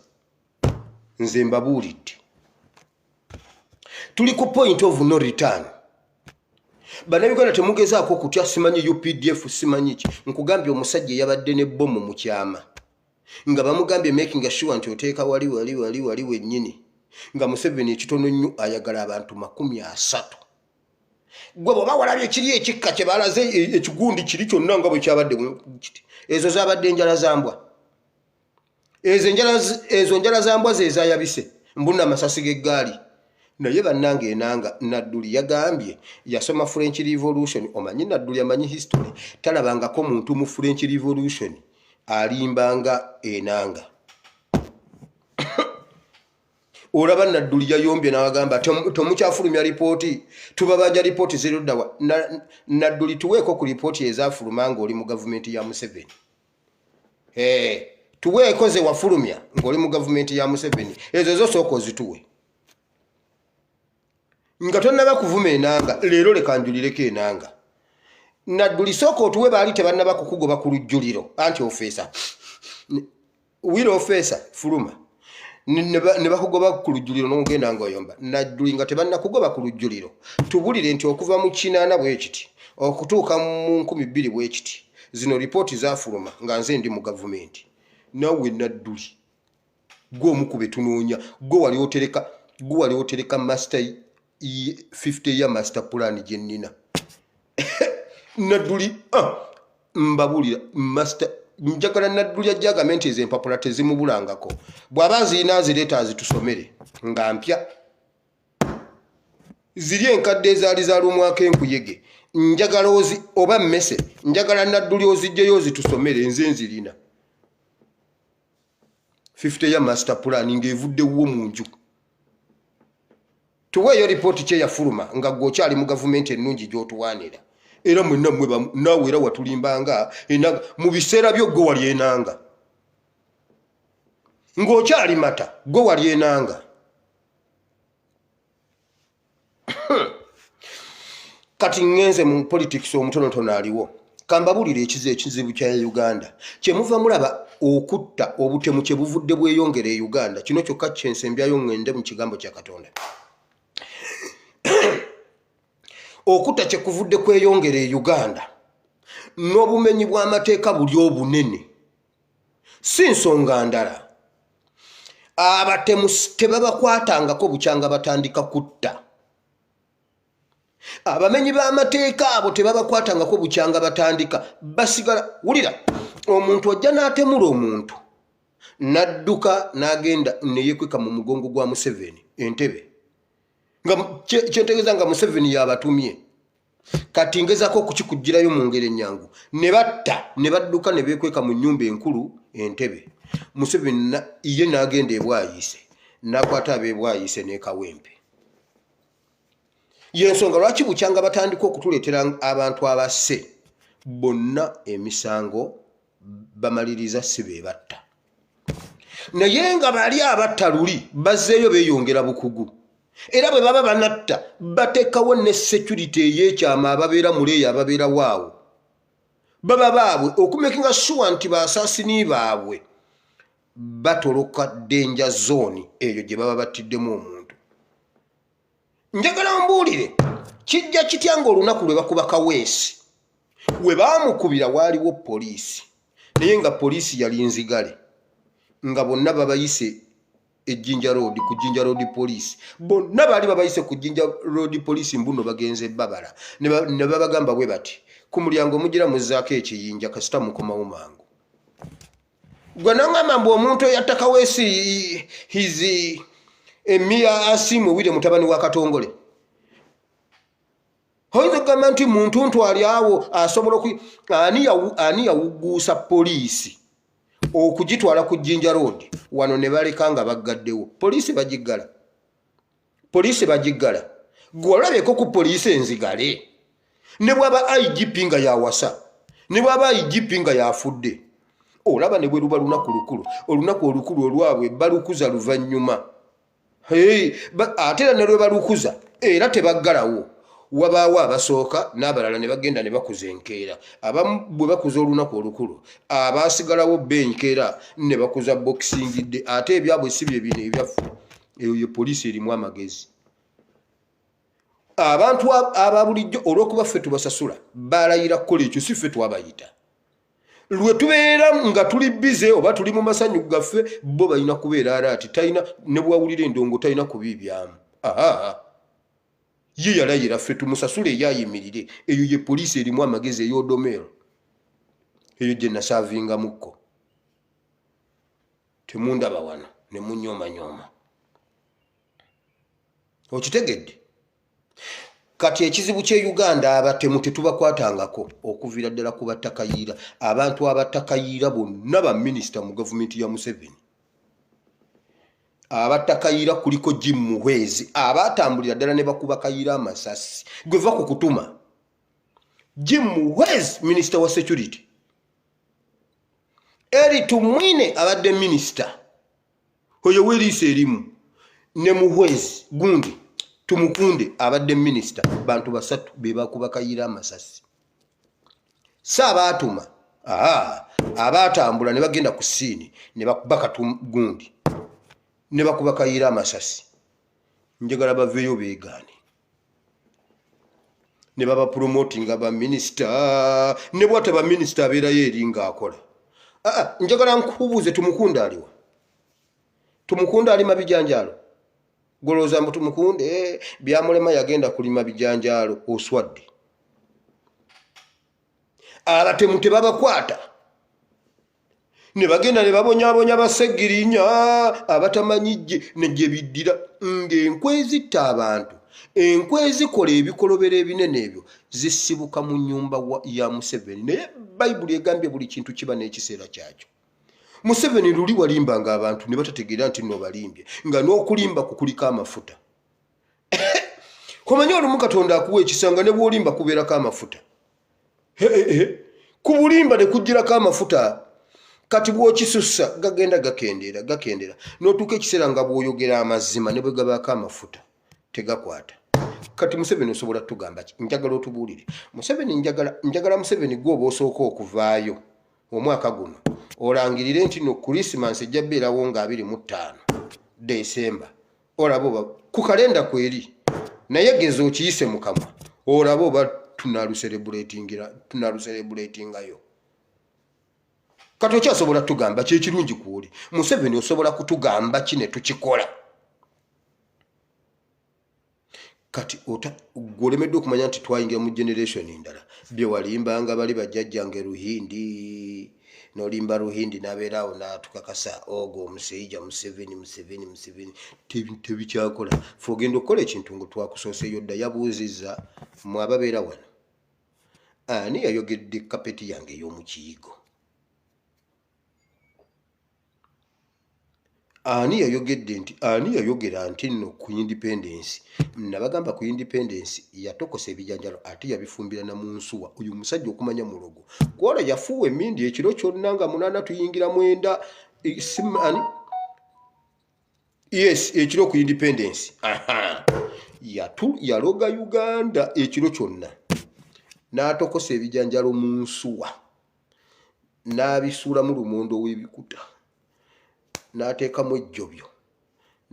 nze mbabuulidde tuli ku point of no return bannayuganda temugezaako kutya simanyi UPDF simanyi ki nkugambye omusajja yabadde ne bbomu mu kyama nga bamugambye making sure nti oteeka wali wennyini nga Museveni ekitono nnyo ayagala abantu 30 gwe bw'oba walabye kiri ekikka kye balaze ekigundi kiri kyonna nga bwe kyabadde kiti ezo zaabadde enjala zambwa ezo njala zambwa ze zayabise mbuna amasasi g'eggaali naye bannange enanga Nadduli yagambye yasoma French Revolution omanyi Nadduli amanyi history talabangako muntu mu French Revolution alimbanga enanga olaba Nadduli yayombye n'agamba tomukyafulumya lipooti tubabanja lipooti zeruddawa Nadduli tuweeko ku lipooti ezafuluma ng'oli mu gavumenti ya Museveni tuweeko ze wafulumya ng'oli mu gavumenti ya Museveni ezo zosooka ozituwe nga tonnaba kuvuma enanga leero leka njulireko enanga Nadduli sooka otuwe baali tebannaba kukugoba ku lujjuliro anti ofeesa wira ofeesa fuluma ne bakugoba ku lujjuliro n'ogenda ng'oyomba Nadduli nga tebannakugoba ku lujjuliro tubulire nti okuva mu 8 bwe kiti okutuuka mu 20 bwe kiti zino lipooti zafuluma nga nze ndi mu gavumenti nawe Nadduli gw'omukube tunoonya gwe wali otereka master 50 year master plan jennina Nadduli mbabulira master njagala Nadduli ajagamenti ezempapula tezimubulangako bw'aba zirina azireeta azitusomere nga mpya ziri enkadde ezaali zaalumwako enkuyege njagala oba mmese njagala Nadduli ozijjeyo ozitusomere nze nzirina 50 year master plan ng'evuddewo mu nju tuweeyo lipooti kye yafuluma nga gw'okyali mu gavumenti ennungi gy'otuwaanira era mwenna naawe era watulimbanga mu biseera byo gwe wali enanga ng'okyali mata gwe wali enanga kati ngenze mu politics omutonotono aliwo kambabulira ekizibu kya Uganda kyemuva mulaba okutta obutemu kye buvudde bweyongera e Uganda kino kyokka kyensembyayo ngende mu kigambo kya Katonda okutta kye kuvudde kweyongera e Uganda n'obumenyi bw'amateeka buli obunene si nsonga ndala abatemu tebabakwatangako bukyanga batandika kutta abamenyi b'amateeka abo tebabakwatangako bukyanga batandika basigala wulira omuntu ojja n'atemula omuntu nadduka n'agenda neyekweka mu mugongo gwa Museveni Entebbe nga kyentegeeza nga Museveni yabatumye kati ngezako okukikugirayo mu ngeri ennyangu ne batta ne badduka ne beekweka mu nnyumba enkulu Entebbe Museveni ye n'agenda ebwayise n'akwata ab'ebwayise ne Kawempe yensonga lwaki bukyanga batandika okutuleetera abantu abasse bonna emisango bamaliriza si be batta naye nga bali abatta luli bazzeeyo beeyongera bukugu era bwe baba banatta bateekawo ne security ey'ekyama ababeera muleeyo ababeera waawo baba baabwe okumakinga sure nti basaasini baabwe batoloka danger zone eyo gye baba battiddemu omuntu njagala mbuulire kijja kitya ng'olunaku lwe bakuba Kaweesi we baamukubira waaliwo poliisi naye nga poliisi yali nzigale nga bonna babayise Jinja Road ku Jinja Road police bonna bali babayise ku Jinja Road police mbuno bagenze babala ne babagamba bwe bati ku mulyango mugira muzaako ekiyinja kasita mukomawo mangu gwananga mambo omuntu yatta Kaweesi hizi emia asimu wile mutabani wa Katongole hoize kama nti muntu ntwali awo asobola ku ani yawugusa poliisi okugitwala ku Jinja Road wano ne balekanga baggaddewo poliisi bagiggala gwolabeko ku poliisi enzigale ne bwaba IGP nga yawasa ne bwaba IGP nga yafudde olaba ne bwe luba olunaku olukulu olwabwe balukuza luvannyuma ate ne lwe balukuza era tebaggalawo wabaawo abasooka n'abalala ne bagenda ne bakuza enkeera abamu bwe bakuza olunaku olukulu abaasigalawo benkeera ne bakuza boxingidde ate ebyabwe si bye bino ebyaffe eyo poliisi erimu amagezi abantu ababulijjo olw'okuba ffe tubasasula balayira kukola ekyo si ffe twabayita lwe tubeera nga tuli bize oba tuli mu masanyu gaffe bo balina kubeera alaati talina ne bwawulira endongo talina kubiibyamu ye yalayira ffe tumusasule eyayimirire eyo ye poliisi erimu amagezi ey'odomero eyo gye nasaavingamukko temundaba wano ne munyooma okitegedde kati ekizibu kye Uganda abatemu tetubakwatangako okuviira ddala ku battakayiira abantu abattakayiira bonna ba minisita mu gavumenti ya Museveni abattakayiira kuliko Jim Muhwezi abatambulira ddala ne bakuba kayiira amasasi gwe va ku kutuma Jim Muhwezi minisita wa security eri tumwine abadde minisita oyo weriisa erimu ne Muhwezi gundi tumukunde abadde minisita bantu basatu be bakuba kayiira amasasi saabatuma abatambula ne bagenda ku siini ne bakubaka gundi ne bakuba kayiira amasasi njagala baveeyo beegaane ne baba promotinga ba minisita ne bwate ba minisita abeerayo eri ng'akola njagala nkubuuze tumukunda aliwa tumukunda ali mabijanjaalo golooza mbu tumukunde byamulema yagenda kulima bijanjaalo oswadde abatemu tebabakwata ne bagenda ne babonyaabonya basegirinya abatamanyijje ne gye biddira ng'enkwe zitta abantu enkwe zikola ebikolobero ebinene ebyo zisibuka mu nnyumba ya Museveni naye bayibuli egambye buli kintu kiba n'ekiseera kyakyo Museveni luli walimbanga abantu ne batategeera nti nno balimbye nga n'okulimba kukuliko amafuta komanya olumu Katonda akuwa ekisanga ne bw'olimba kubeerako amafuta ku bulimba ne kugirako amafuta kati bw'okisussa gagenda gakendeera n'otuuka ekiseera nga bw'oyogera amazima ne bwe gabaako amafuta tegakwata kati Museveni osobola tugamba ki njagala otubuulire Museveni njagala Museveni gw'oba osooka okuvaayo omwaka guno olangirire nti no Christmas ejja beerawo nga 25 December olaba oba ku kalenda kweri naye geza okiyise mu kamwa olaba oba tunaluselebratingayo kati okyasobola tugamba kyekirungi kuoli Museveni osobola kutugamba kine tukikola kati gwolemeddwe okumanya nti twayingira mu generation endala bye walimbanga bali bajjajjange Ruhindi nolimba Ruhindi nabeerawo natukakasa ogo omuseija Museveni tebikyakola fe ogenda okukola ekintu ngo twakusooseeyo dda yabuuzizza mwe ababeera wano ani yayogedde kapeti yange ey'omukiyigo ani yayogera nti nno ku independence nabagamba ku independence yatokosa ebijanjalo ate yabifumbira na munsuwa uyu musajja okumanya mulogo kwola yafuuwa emindi ekiro kyonna nga 8 tuyingira 9 simani yes ekiro ku independence yaloga Uganda ekiro kyonna n'atokosa ebijanjalo munsuwa n'abisuula mu lumondo w'ebikuta n'ateekamu ejjobyo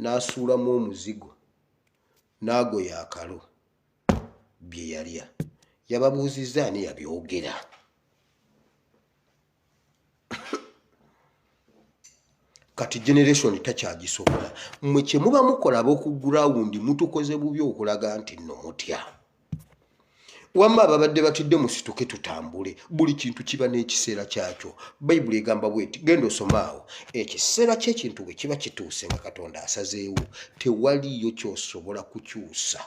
n'asuulamu omuzigo n'agoya akalo bye yalya yababuuzizza ani yabyogera kati generation takyagisobola mmwe kye muba mukola ab'okugurawundi mutukoze bubi okulaga nti nno mutya wamma ababadde batidde musituke tutambule buli kintu kiba n'ekiseera kyakyo bayibuli egamba bweti genda osomaawo ekiseera ky'ekintu bwe kiba kituuse nga Katonda asazeewo tewaliyo kyosobola kukyusa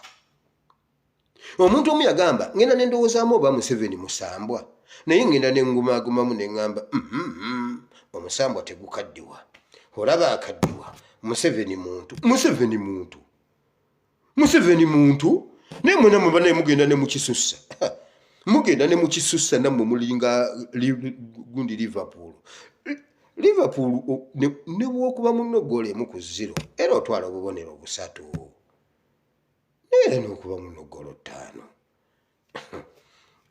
omuntu omu yagamba ngenda nendowoozaamu oba Museveni musambwa naye ngenda nengumaagumamu neŋŋamba omusambwa tegukaddiwa olaba akaddiwa Museveni muntu nemwe namwe banaye mugenda ne mukisussa mugenda ne mukisussa nammwe mulinga gundi Liverpool ne bwokuba munogola emu ku 0 era otwala obubonero 3 era n'okuba munogola 5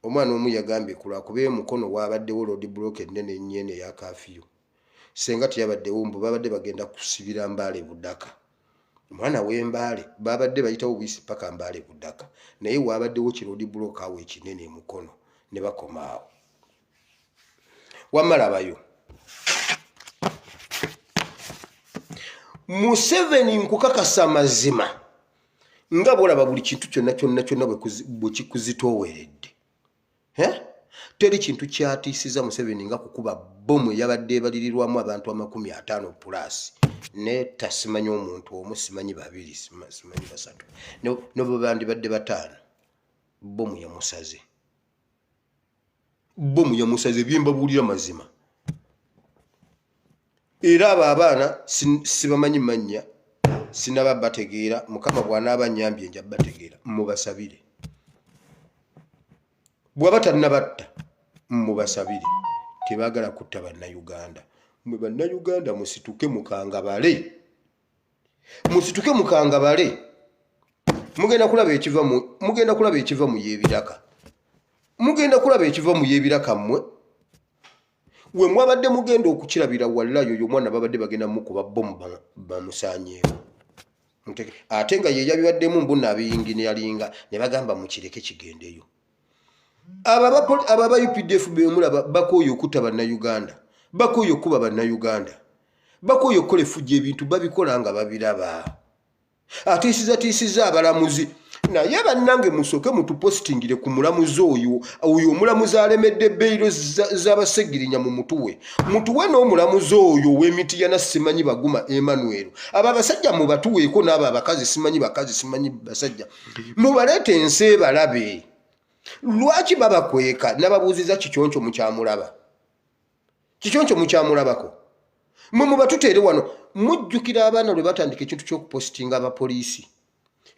omwana omu yagambye kulwakuba emukono waabaddewo road block ennene ennyene ya kafiyu senga teyabaddewo mbu babadde bagenda kusibira Mbaale Budaka mwana w'Embaale babadde bayitawo buyisi paka Mbaale Budaka naye waabaddewo kirodi block awo ekinene emukono ne bakomaawo wamalabayo Museveni nkukakasa mazima nga bwolaba buli kintu kyonna bwe kikuzitooweredde teri kintu kyatiisiza Museveni nga kukuba bomu yabadde ebalirirwamu abantu 50 plus ne tasimanyi omuntu omu simanyi 2 simanyi 3 nobo bandibadde 5 bomu yamusaze byembabuulira mazima era abo abaana sibamanyi mannya sinaba bategeera mukama bw'anaaba nnyambye nja bategeera mubasabire bw'aba tannabatta mubasabire tebaagala kutta bannayuganda mwe bannayuganda musituke mukangabale mugenda kulaba ekiva mu yeebiraka mmwe we mwabadde mugenda okukirabira wallayo oyo omwana babadde bagenda mukuba bomu bamusaanyeewo ate nga ye yabibaddemu mbuna abiyinginiyalinga ne bagamba mukireke kigendeyo aba UPDF bemulaba bakooyo okutta bannayuganda bakooyo okuba bannayuganda bakooyo okukola effujjo ebintu babikola nga babiraba atiisiza abalamuzi naye bannange musooke mutupositingire ku mulamuzi oyo omulamuzi alemedde beyiro z'abasegirinya mu mutuwe n'omulamuzi oyo ow'Emityana simanyi Baguma Emmanuel abo abasajja mubatuweeko n'abo abakazi simanyi basajja mubaleete ensi balabe lwaki babakweka nababuuziza kikyoncho mukyamulabako mwe mubatuteere wano mujjukira abaana lwe batandika ekintu ky'okupositinga abapoliisi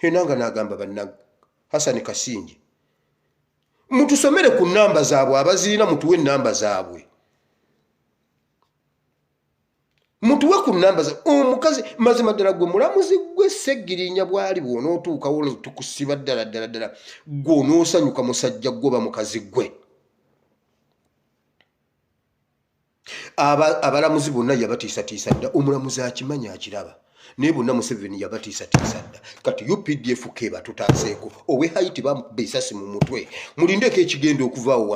enanga n'agamba bannange Hassan Kasinji mutusomere ku nnamba zaabwe abazirina mutuwe ennamba zaabwe mutuwe ku nnamba omukazi mazima ddala gwe mulamuzi gwe Segirinya bwali bw'onootuukawo tukusiba ddala gwe onoosanyuka musajja gwe mukazi gwe abalamuzi bonna yabatiisatiisa dda omulamuzi akimanyi akiraba naye bonna Museveni yabatiisatiisa dda kati UPDF keba tutaaseeko owe Haiti bamubisasi mu mutwe mulindeeko ekigenda okuvaawo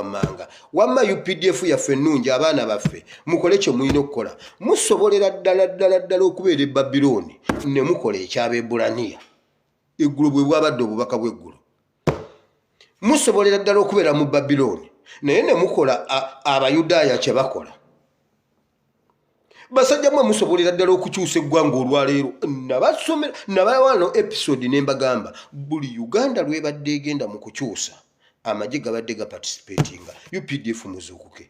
wamma UPDF yaffe ennungi abaana baffe mukole kye mulina okukola musobolera ddala okubeera e Babiloni ne mukola eky'Abebbulaniya eggulo bwe bwabadde obubaka bw'eggulo musobolera ddala okubeera mu Babiloni naye ne mukola Abayudaaya kye bakola basajja mwe musobolera ddala okukyusa eggwanga olwaleero nabasomera nabawano episode ne mbagamba buli Uganda lwebadde egenda mu kukyusa amagye gabadde gaparticipatinga UPDF muzuukuke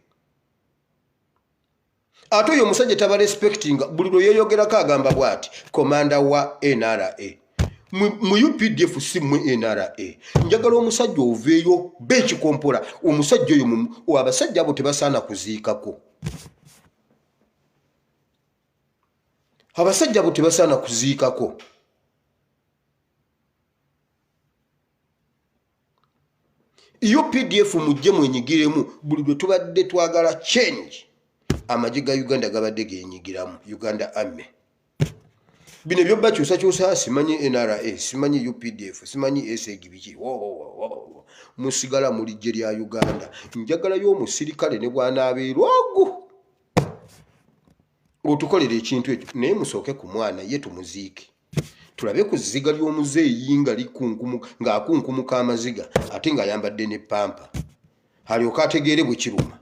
ate oyo omusajja taba respectinga buli lwe yeeyogerako agamba bw'ati komanda wa NRA mu UPDF si mu NRA njagala omusajja oveeyo bekikompola omusajja oyo abasajja abo tebasaana kuziikako abasajja abo tebasaana kuziikako UPDF mujje mwenyigiremu buli lwe tubadde twagala change amagye ga Uganda gabadde genyigiramu Uganda Army bino byobba kyusa simanyi NRA simanyi UPDF simanyi SAGBG musigala mu lijje lya Uganda njagala y'omusirikale ne bw'anaabeerwagu otukolera ekintu ekyo naye musooke ku mwana ye tumuziike tulabe ku ziga ly'omuzeeyi nga ng'akunkumuka amaziga ate ng'ayambadde ne pampa alyoka ategeere bwe kiruma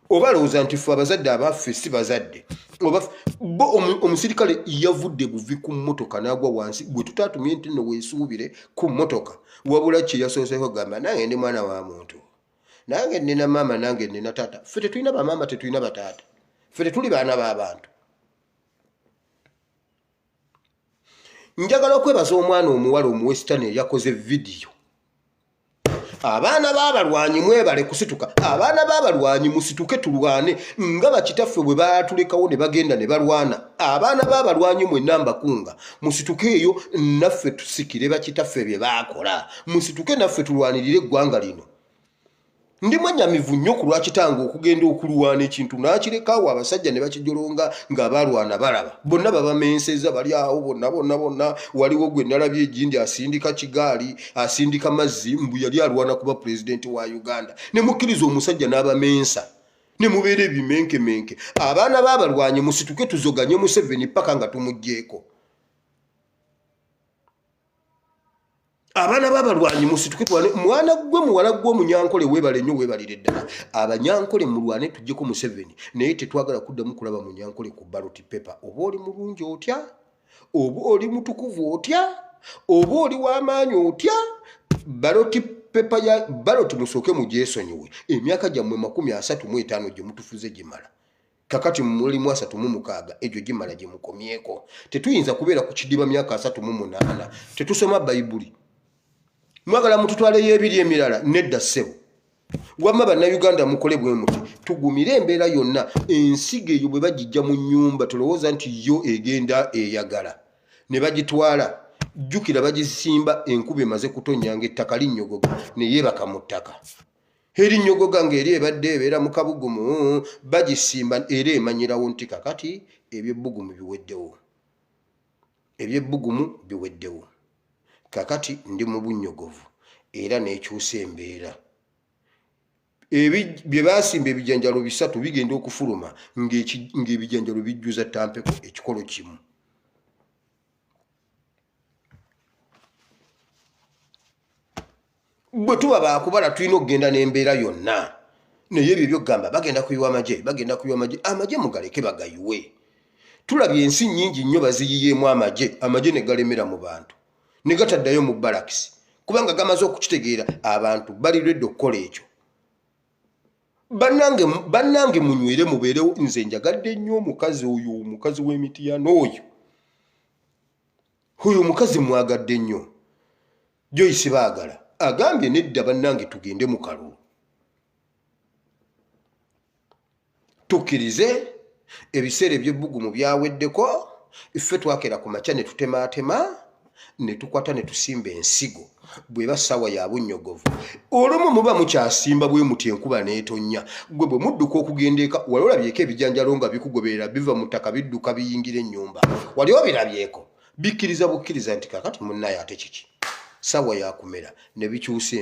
oba alowooza nti ffe abazadde abaffe si bazadde bo omusirikale yavudde buvi ku mmotoka n'agwa wansi bwe tutaatumye nti nno weesuubire ku mmotoka wabula kye yasooseeko gamba nange ndi mwana wa muntu nange nnina maama nange nnina taata ffe tetulina bamaama tetulina bataata ffe tetuli baana b'abantu njagala okwebaza omwana omuwala omuwesitani eyakoze vidiyo abaana b'abalwanyi mwebale kusituka abaana b'abalwanyi musituke tulwane nga bakitaffe bwe baatulekawo ne bagenda ne balwana abaana b'abalwanyi mwenna mbakunga musituke eyo naffe tusikire bakitaffe bye baakola musituke naffe tulwanirire eggwanga lino ndi mwanyamivu nnyo ku lwakitanga okugenda okulwana ekintu n'akirekawo abasajja ne bakijolonga ng'abalwana balaba bonna babamenseza bali awo bonna waliwo gwe nalabye egindi asindika kigaali asindika mazzi mbu yali alwana kuba pulezidenti wa Uganda ne mukkiriza omusajja n'abamensa ne mubeera ebimenkemenke abaana b'abalwanyi musituke tuzoganye Museveni paka nga tumuggyeko abaana b'abalwanyi musituke twane mwana gwe muwala gw'omunyankole weebale nnyo weebalire ddala abanyankole mulwane tuggyeko Museveni naye tetwagala kuddamu kulaba munyankole ku ballot paper oba oli mulungi otya oba oli mutukuvu otya oba oli w'amaanyi otya ballot paper ya ballot musooke mugyesonyiwe emyaka gyammwe 35 gye mutufuze gimala kakati mulimu 36 egyo gimala gye mukomyeko tetuyinza kubeera ku kidiba myaka 38 tetusoma bayibuli mwagala mututwale y'ebiri emirala nedda ssebo wamma bannayuganda mukole bwe muti tugumire embeera yonna ensigo eyo bwe bagijja mu nnyumba tulowooza nti yo egenda eyagala ne bagitwala jjukira bagisimba enkuba emaze kutonyanga ettaka linnyogoga ne yeebaka mu ttaka erinnyogoga ng'eri ebadde ebeera mu kabugumu bagisimba era emanyirawo nti kakati ebyebbugumu biweddewo kakati ndi mu bunnyogovu era n'ekyusa embeera bye baasimba ebijanjalo 3 bigenda okufuluma ng'ebijanjalo bijjuza tampeko ekikolo kimu bwe tuba baakubala tulina okugenda n'embeera yonna naye ebyo byogamba bagenda kuyiwa amagye amagye mugaleke bagayiwe tulabye ensi nnyingi nnyo baziyiyeemu amagye ne galemera mu bantu ne gataddayo mu balakisi kubanga gamaze okukitegeera abantu bali redde okukola ekyo bannange munywere mubeerewo nze njagadde nnyo omukazi oyo omukazi w'emitiyano oyo omukazi mwagadde nnyo Joyce baagala agambye nedda bannange tugende mu kalulu tukkirize ebiseera eby'ebbugumu byaweddeko ffe twakera ku makya ne tutemaatema ne tukwata ne tusimba ensigo bweba ssaawa ya bunnyogovu olumu muba mukyasimba bwe muti enkuba n'etonnya gwe bwe mudduka okugenda eka wali olabyeko ebijanjalo nga bikugoberera biva mu ttaka bidduka biyingira ennyumba wali obirabyeko bikkiriza bukkiriza nti kakati munnaye ate kiki ssaawa yakumera ne bikyusa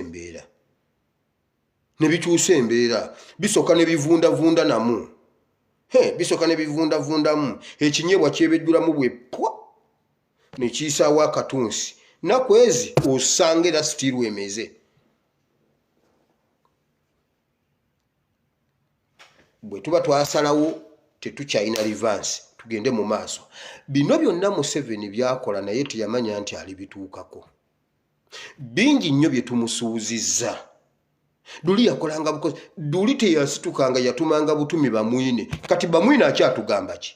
embeera bisooka ne bivundavunda namu bisooka ne bivundavundamu ekinyeebwa kyebeddulamu bwe pwa ne kiyisaawo akatunsi nakwezi osanga era sitiiru emeze bwe tuba twasalawo tetukyalina revanse tugende mu maaso. Bino byonna Museveni byakola naye teyamanya nti alibituukako. Bingi nnyo bye tumusuuzizza. Duli yakolanga bukozi, Duli teyasitukanga yatumanga butumi bamwine. Kati bamwine akyatugamba ki?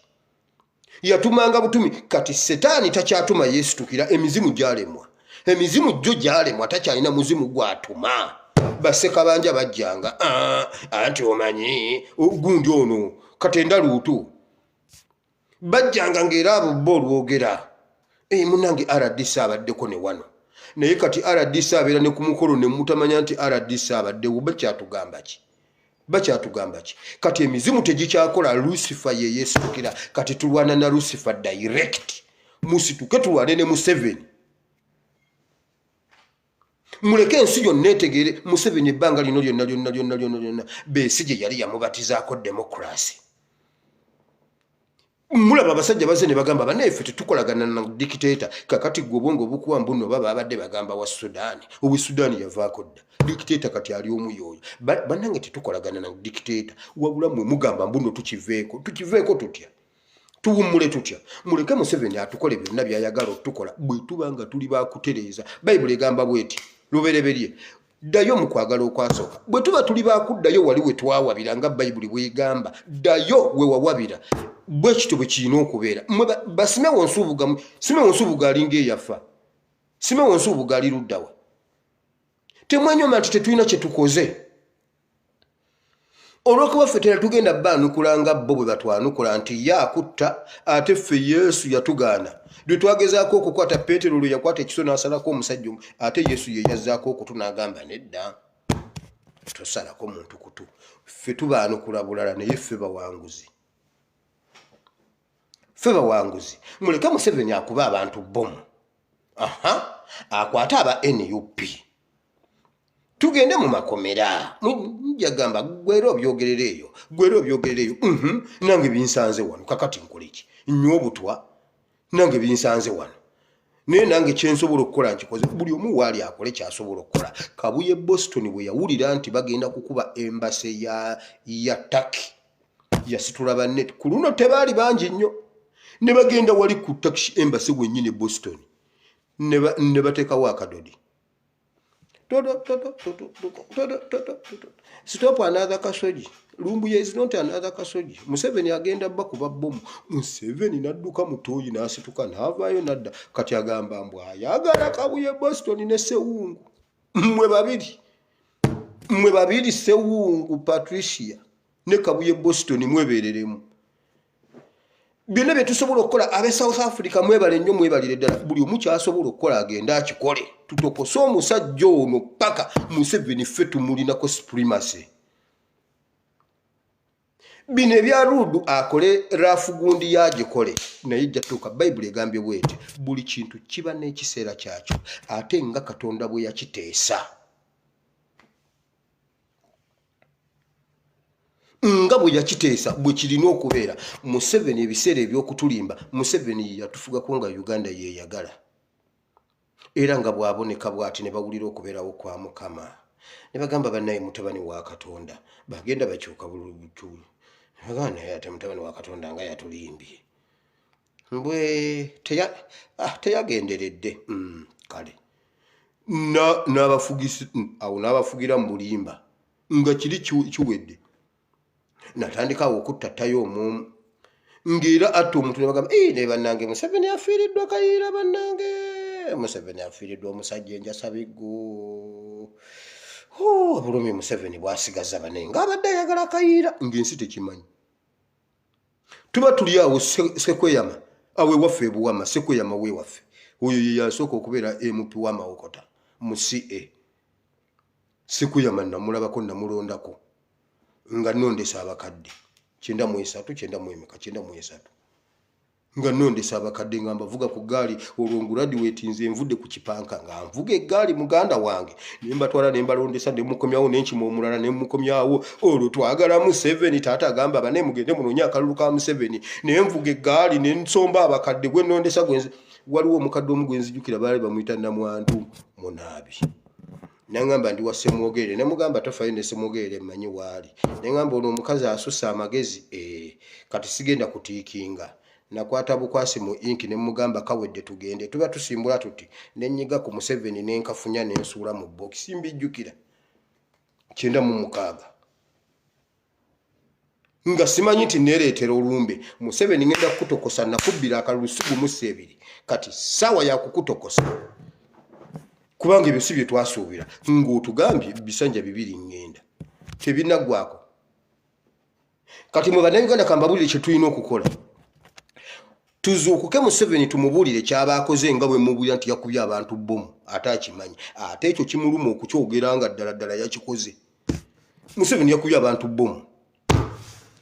Yatumanga butumi, kati Setaani takyatuma yeesitukira, emizimu gyalemwa. Emizimu jjo gyalemwa, takyalina muzimu gwatuma. Bassekabanja bajjanga, anti omanyi gundi ono Katenda Luutu. Bajjanga ng'era abo bo olwogera. Munnange RDC abaddeko ne wano. Naye kati RDC abeera ne ku mukolo ne mutamanya nti RDC abaddewo, bakyatugamba ki? Bakyatugamba ki? Kati emizimu tegikyakola, Lucifer ye yeesitukira. Kati tulwana na Lucifer direct. Musituke tulwane ne Museveni. Muleke ensi yonna etegeere Museveni ebbanga lino lyonna Besigye yali yamubatizaako demokrasi. Mulaba abasajja baze ne bagamba banneeffe tetukolagana na dictator, kakati gwe obwongo obukuwa mbuno baba abadde bagamba wa Sudaani. Obu Sudaani yavaako dda. Dictator kati ali omu yoyo. Bannange tetukolagana na dictator, wabula mwe mugamba mbuno tukiveeko tutya. Tuwummule tutya. Muleke Museveni atukole byonna by'ayagala okutukola bwe tuba nga tuli baakutereeza. Bayibuli egamba bw'eti lubereberye ddayo mu kwagala okwasooka. Bwe tuba tuli baakuddayo wali we twawabira nga Bayibuli bw'egamba, ddayo we wawabira. Bwe kityo bwe kirina okubeera. Basimewo Nsubuga alinga eyafa. Simewo Nsubuga ali luddawa. Temwanyoma nti tetulina kye tukoze. Olwokuba ffe tugenda baanukula nga bo bwe batwanukula nti ye akutta ate ffe Yesu yatugaana. Lwe twagezaako okukwata Peetero lwe yakwata ekiso n'asalako omusajja ate Yesu ye yazzaako okutu n'agamba nedda. Tosalako muntu kutu. Ffe tubaanukula bulala naye ffe bawanguzi. Ffe bawanguzi. Muleke Museveni akuba abantu bomu. Akwata aba NUP. Tugende mu makomera. Njagamba gwera obyogerera eyo. Nange binsanze wano. Kakati nkola ki? Nnyo obutwa. Nange binsanze wano. Naye nange kyensobola okukola nkikoze. Buli omu waali akole kyasobola okukola. Kabuye Boston bwe yawulira nti bagenda kukuba embase ya Turkey yasitula banne. Ku luno tebaali bangi nnyo. Ne bagenda wali ku Turkish embassy wennyini Boston. Ne bateekawo akadodi. Stop another Kasoji. Lumbuye is not another Kasoji. Museveni agenda bakuba bomu. Museveni nadduka mutoyi n'asituka n'avaayo nadda. Kati agamba mbwa ayagala Kabuye Boston ne Sewungu. Mwe babiri Sewungu Patricia ne Kabuye Boston mwebereremu. Byonna bye tusobola okukola abe South Africa mwebale nnyo mwebalire ddala. Buli omu kyasobola okukola agenda akikole. Tutokose omusajja ono paka Museveni ffe tumulinako supremacy. Bino ebya Rudu akole rafu gundi yagikole naye jjatuuka Bayibuli egambye bw'eti buli kintu kiba n'ekiseera kyakyo ate nga Katonda bwe yakiteesa. Nga bwe yakiteesa bwe kirina okubeera. Museveni ebiseera ebyokutulimba Museveni yatufugako nga Uganda yeeyagala. Era nga bw'aboneka bw'ati ne bawulira okubeerawo kwa Mukama. Ne bagamba bannaye mutabani wa Katonda. Bagenda bakyuka bulubutu. Bagamba naye ate mutabani wa Katonda nga yatulimbye. Mbwe teyagenderedde. Kale. N'abafugira mu bulimba. Nga kiri kiwedde. Natandikawo okuttattayo omumu. Ng'era atta omuntu ne bagamba ne bannange Museveni afiiriddwa Kayiira bannange. Museveni afiiriddwa omusajja enjasabiggo. Bulumi Museveni bw'asigaza bane ng'abadde ayagala Kayiira ng'ensi tekimanyi. Tuba tuli awo Sekweyama awe waffe ebuwama Sekweyama we waffe. Oyo ye yasooka okubeera MP wa Mawokota mu CA. Sekweyama namulabako namulondako. Nga nondesa abakadde 93 nga nondesa abakadde nga mbavuga ku gaali olwo graduate nze nvudde ku kipanka nga nvuga eggaali muganda wange ne mbatwala ne mbalondesa ne mukomyawo n'enkima omulala ne mukomyawo olwo twagala Museveni taata agamba bane mugende munonya akalulu ka Museveni ne mvuga eggaali ne nsomba abakadde gwe nondesa gwenze waliwo omukadde omu gwe nzijukira baali bamuyita Namwandu Munaabi. Nangamba ndi wa Semwogere ne mugamba tofayo ne Semwogere manyi wali. Nangamba ono omukazi asusa amagezi kati sigenda kutiikinga nakwata bukwasi mu inki ne mugamba kawedde tugende tuba tusimbula tuti nenyiga ku Museveni nenkafunya nensuula mu box simbijjukira 96 nga simanyi nti nereetera olumbe Museveni ngenda kukutokosa nakubbira akalusugu mu 2 kati sawa ya kukutokosa kubanga ebyo si bye twasuubira ng'otugambye bisanja 2 ngenda tebinagwako kati mwe bannayuganda kambabulire kye tulina okukola tuzuukuke Museveni tumubuulire kyabaakoze nga bwe mubulira nti yakubye abantu bomu ate akimanyi ate ekyo kimuluma okukyogera nga ddala yakikoze Museveni yakubye abantu bomu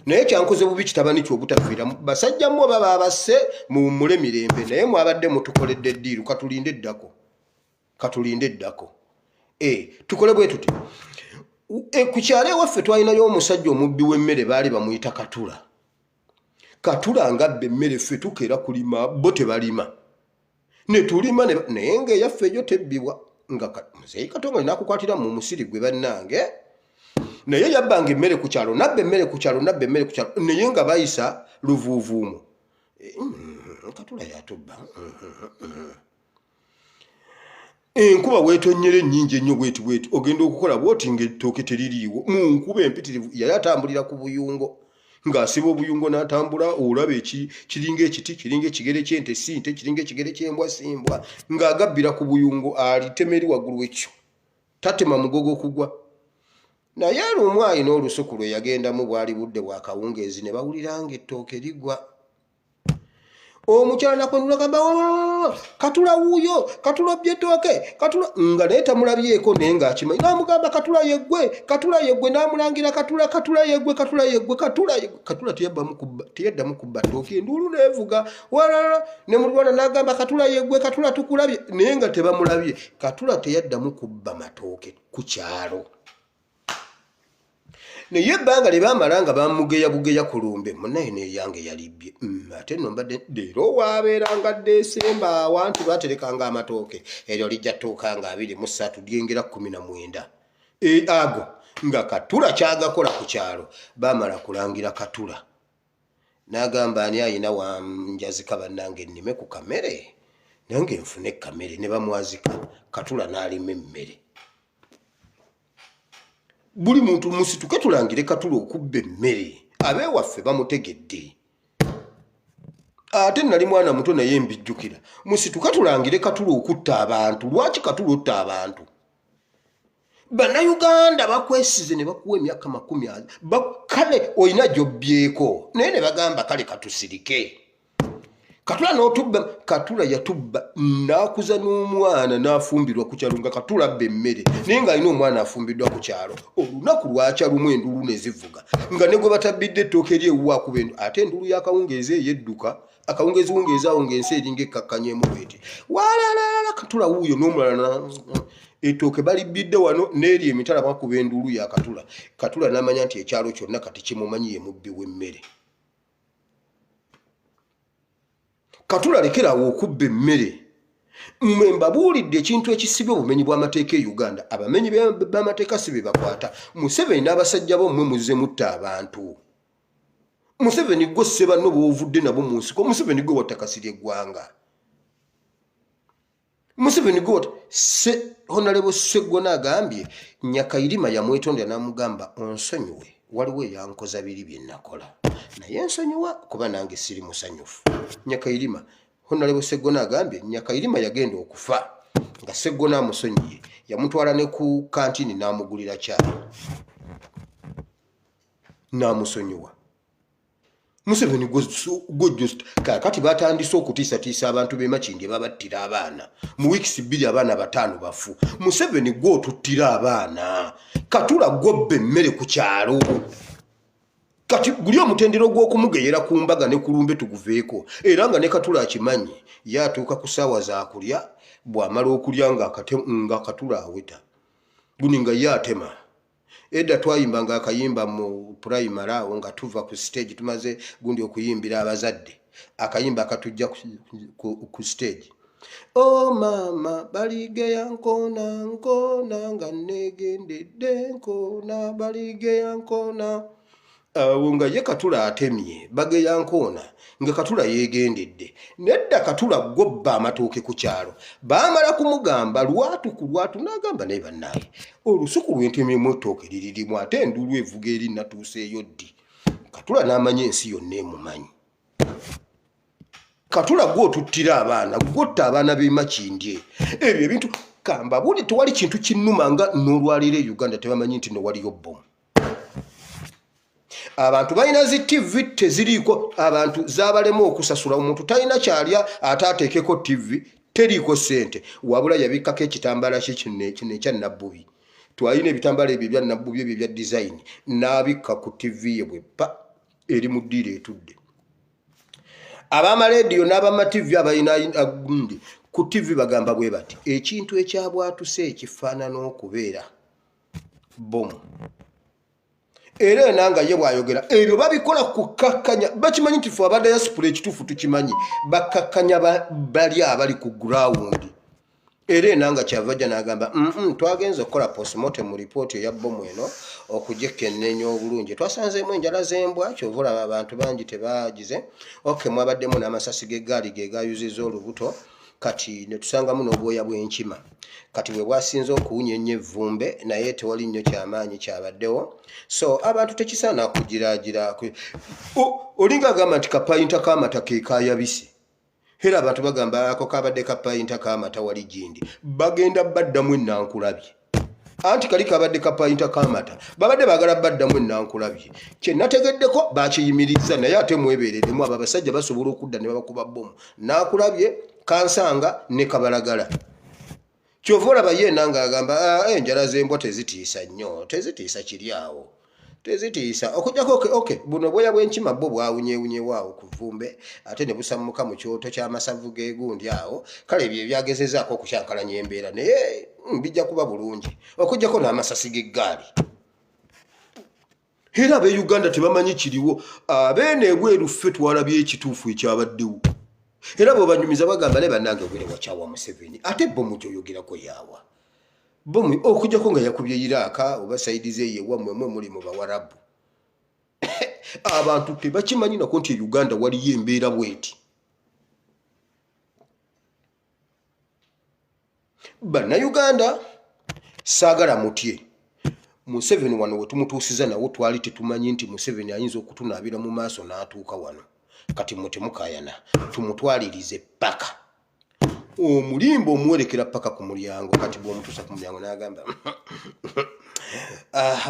naye kyankoze bubi kitabani ky'obutafiira basajja mmwe baba abasse mu mule mirembe naye mwabadde mutukoledde eddiiru katulinde eddako tukole bwe tuti ku kyalo ewaffe twalinayo omusajja omubbi w'emmere baali bamuyita Katula nga bbe emmere ffe tukeera kulima bo tebalima ne tulima naye ng'eyaffe egyo tebbibwa nga Muzeeyi Katonga nakukwatira mu musiri gwe bannange naye yabbanga emmere ku kyalo nabba emmere ku kyalo naye nga bayisa luvuuvuumu Katula yatubba enkuba weetonyera ennyingi ennyo bweti ogenda okukola bwoti ng'ettooke teririiwo mu nkuba empitirivu yali atambulira ku buyungo ng'asiba obuyungo n'atambula olaba kiringa ekiti kiringa ekigere ky'ente sinte kiringa ekigere ky'embwa simbwa ng'agabbira ku buyungo alitema eri waggulu w'ekyo tatema mugogo kugwa naye lumu alina olusuku lwe yagendamu bwali budde bwa kawungeezi ne bawulira ng'ettooke ligwa omukyala nakwenula gamba Katula wuuyo Katula byetooke Katula nga naye tamulabyeko naye ng'akimanyi n'amugamba Katula yeggwe n'amulangira Katula yeggwe Katula teyaddamu kubba ttooke enduulu n'evuga walala ne mulwana n'agamba Katula yeggwe Katula tukulabye naye nga tebamulabye Katula teyaddamu kubba matooke ku kyalo naye ebbanga lye baamala nga bamugeya bugeya ku lumbe munnaye neyange yalibbye ate nno mbadde leero waabeeranga Desemba awantu baaterekanga amatooke eryo lijja ttuuka nga 23 lyengera 19 ago nga Katula kyagakola ku kyalo baamala kulangira Katula n'agamba ani ayina wanjazika bannange nnime ku kamere nange nfune kamere ne bamwazika Katula n'alima emmere buli muntu musituke tulangire Katula okubba emmere abeewaffe bamutegedde ate nali mwana muto naye mbijjukira musituke tulangire Katula okutta abantu lwaki Katula otta abantu bannayuganda bakwesize ne bakuwa emyaka 10 kale olina gyobbyeko naye ne bagamba kale katusirike Katula n'otubba Katula yatubba n'akuza n'omwana n'afumbirwa ku kyalo nga Katula abba emmere naye ng'alina omwana afumbiddwa ku kyalo olunaku lwakya lumu enduulu ne zivuga nga ne gwe batabbidde ettooke eryewuwa akuba ate enduulu y'akawungeezi eyedduka akawungeezi awo ng'ensi eringa ekkakkanyeemu bweti walala Katula wuuyo n'omulala ettooke balibbidde wano n'eri emitala bakuba enduulu ya Katula n'amanya nti ekyalo kyonna kati kimumanyi ye mubbi w'emmere Katula lekerawo okubba emmere mmwe mbabuulidde ekintu ekisibye obumenyi bw'amateeka e Uganda abamenyi b'amateeka si be bakwata Museveni n'abasajja bommwe muzze mutta abantu Museveni gwe ssebanno b'ovudde nabo mu nsiko Museveni gwe watakasira eggwanga Museveni gwe Honorable Sseggona agambye Nyakairima yamwetondera n'amugamba onsonyiwe waliwo eyankoza biri bye nakola naye nsonyiwa kuba nange siri musanyufu Nyakairima Honorable Sseggona agambye Nyakairima yagenda okufa nga Sseggona amusonyiye yamutwala ne ku kantini n'amugulira kyalo n'amusonyiwa Museveni just kati batandise okutiisatiisa abantu b'e Makindye babattira abaana mu wiikisi 2 abaana 5 bafu Museveni gwe otuttira abaana Katula gobba emmere ku kyalo kati guli omutendero gw'okumugeyera ku mbaga ne ku lumbe tuguveeko era nga ne Katula akimanyi yatuuka ku ssaawa za kulya bw'amala okulya nga Katula aweta guni nga yatema edda twayimbanga akayimba mu primary awo nga tuva ku stage tumaze gundi okuyimbira abazadde akayimba akatujja ku stage oh mama baligeya nkona nga negendedde nkona baligeya nkona nga ye Katula atemye bageya nkoona nga Katula yegendedde nedda Katula gobba amatooke ku kyalo baamala kumugamba lwatu ku lwatu n'agamba naye bannaye olusuku lw'entemyemu ettooke liririmu ate endulu evuga eri natuuseeyo ddi. Katula n'amanya ensi yonna emumanyi. Katula gw'otuttira abaana gwotta abaana b'emakindye ebyo ebintu kamba buli tewali kintu kinnuma nga n'olwaliro e Uganda tebamanyi nti nowaliyo bbomu. Abantu balina zi TV teziriiko abantu zaabalemu okusasula omuntu talina kyalya ate ateekeko TV teriiko ssente wabula yabikkako ekitambaala kye kino ekya Nabbubi. Twalina ebitambaala ebyo ebya Nabbubi ebyo ebya design n'abikka ku TV ye bweppa eri mu ddiiro etudde. Ab'amaleediyo n'ab'amativi abalina gundi ku TV bagamba bwe bati ekintu ekyabwatuse ekifaanana okubeera bomu. Era enanga ye bwayogera ebyo babikola kukakkanya bakimanyi nti ffe aba diaspora ekituufu tukimanyi bakkakkanya bali abali ku ground. Era enanga kyavajja n'agamba twagenza okukola postmortem report eya bomu eno okugyekkenneenya obulungi twasanzeemu enjala z'embwa kyova olaba abantu bangi tebaagize mwabaddemu n'amasasi g'eggaali ge gaayuzizza olubuto kati ne tusangamu n'obwoya bw'enkima kati bwe bwasinze okuwunya ennyo evvumbe naye tewali nnyo kyamaanyi kyabaddewo so abantu tekisaana kugiraagira olinga agamba nti kapayinta k'amata ke kaayabise era abantu bagamba ako kabadde kapayinta k'amata wali gindi bagenda baddamu ennankulabye anti kali kabadde kapayinta k'amata babadde baagala baddamu ennankulabye kye nategeddeko bakiyimirizza naye ate mwebeereremu abo abasajja basobola okudda ne babakuba bbomu naakulabye kansanga ne kabalagala kyova olaba ye nanga agamba enjala z'embwa tezitiisa nnyo tezitiisa kiri awo tezitiisa okujjako buno bwoya bw'enkima bwo bwawunyewunyewaawo ku vvumbe ate ne busammuka mu kyoto ky'amasavu g'egundi awo kale ebyo ebyagezezaako okukyankalanya embeera naye bijja kuba bulungi okujjako n'amasasi g'eggaali. Era ab'e Uganda tebamanyi kiriwo abeene ebweru ffe twalabye ekituufu ekyabaddewo era bw'obanyumiza bagamba ne bannange obwere wakyawa Museveni ate bomu gy'oyogerako yaawa bomu okujjako nga yakubye Iraka oba saidize yewammwe mwe muli mu Bawarabu. Abantu tebakimanyi nako nti e Uganda waliyo embeera bweti. Bannayuganda saagala mutye Museveni wano we tumutuusiza nawo twali tetumanyi nti Museveni ayinza okutunaabira mu maaso n'atuuka wano kati mwe temukaayana tumutwalirize paka omulimba omuwerekera paka ku mulyango kati bw'omutuusa ku mulyango n'agamba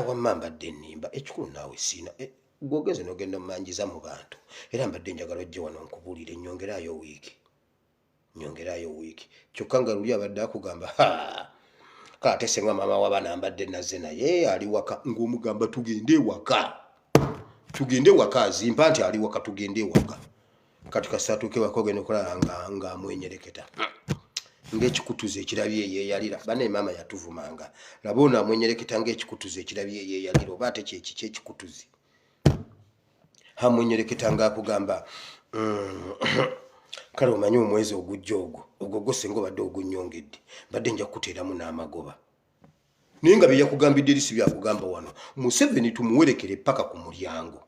wamma mbadde ennimba ekikulu naawe siina gw'ogenze n'ogenda mumanjiza mu bantu era mbadde njagala ojje wano nkubuulire nyongeraayo wiiki kyokka nga luli abadde akugamba kaate senga maama w'abaana mbadde nazze naye ali waka ng'omugamba tugende waka azimpa nti ali waka tugende ewaka kati kasatuuke waka ogenda okulaba nga amwenyereketa ng'ekikutuzi ekirabye eyeeyalira bane maama yatuvumanga laba ono amwenyereketa ng'ekikutuzi ekirabye eyeeyalira oba ate kyeki kyekikutuzi amwenyereketa ng'akugamba kale omanyi omwezi ogujja ogwo gwosenga obadde ogunnyongedde badde nja kukuteeramu n'amagoba naye nga bye yakugambidde eri si byakugamba wano Museveni tumuwerekere paka ku mulyango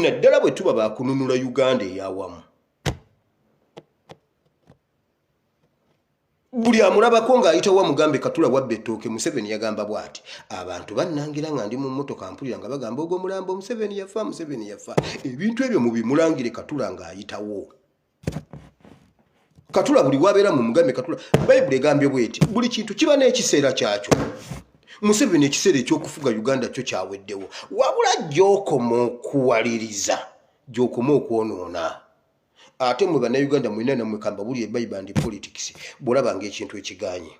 naddala bwe tuba bakununula Uganda eyawamu buli amulabako ng'ayitawo amugambe Katula wabba ettooke Museveni yagamba bw'ati abantu bannangira nga ndi mu mmotoka mpulira nga bagamba ogwo mulambo Museveni yafa ebintu ebyo mubimulangire Katula ng'ayitawo Katula buli wabeera mu mugambe Katula Bayibuli egambye bw'eti buli kintu kiba n'ekiseera kyakyo Museveni ekiseera ekyokufuga Uganda kyo kyaweddewo wabula gy'okoma okuwaliriza gy'okoma okwonoona ate mwe bannayuganda mwina nammwe kamba buli ebayibuli ndi politics bw'olaba ng'ekintu ekiganye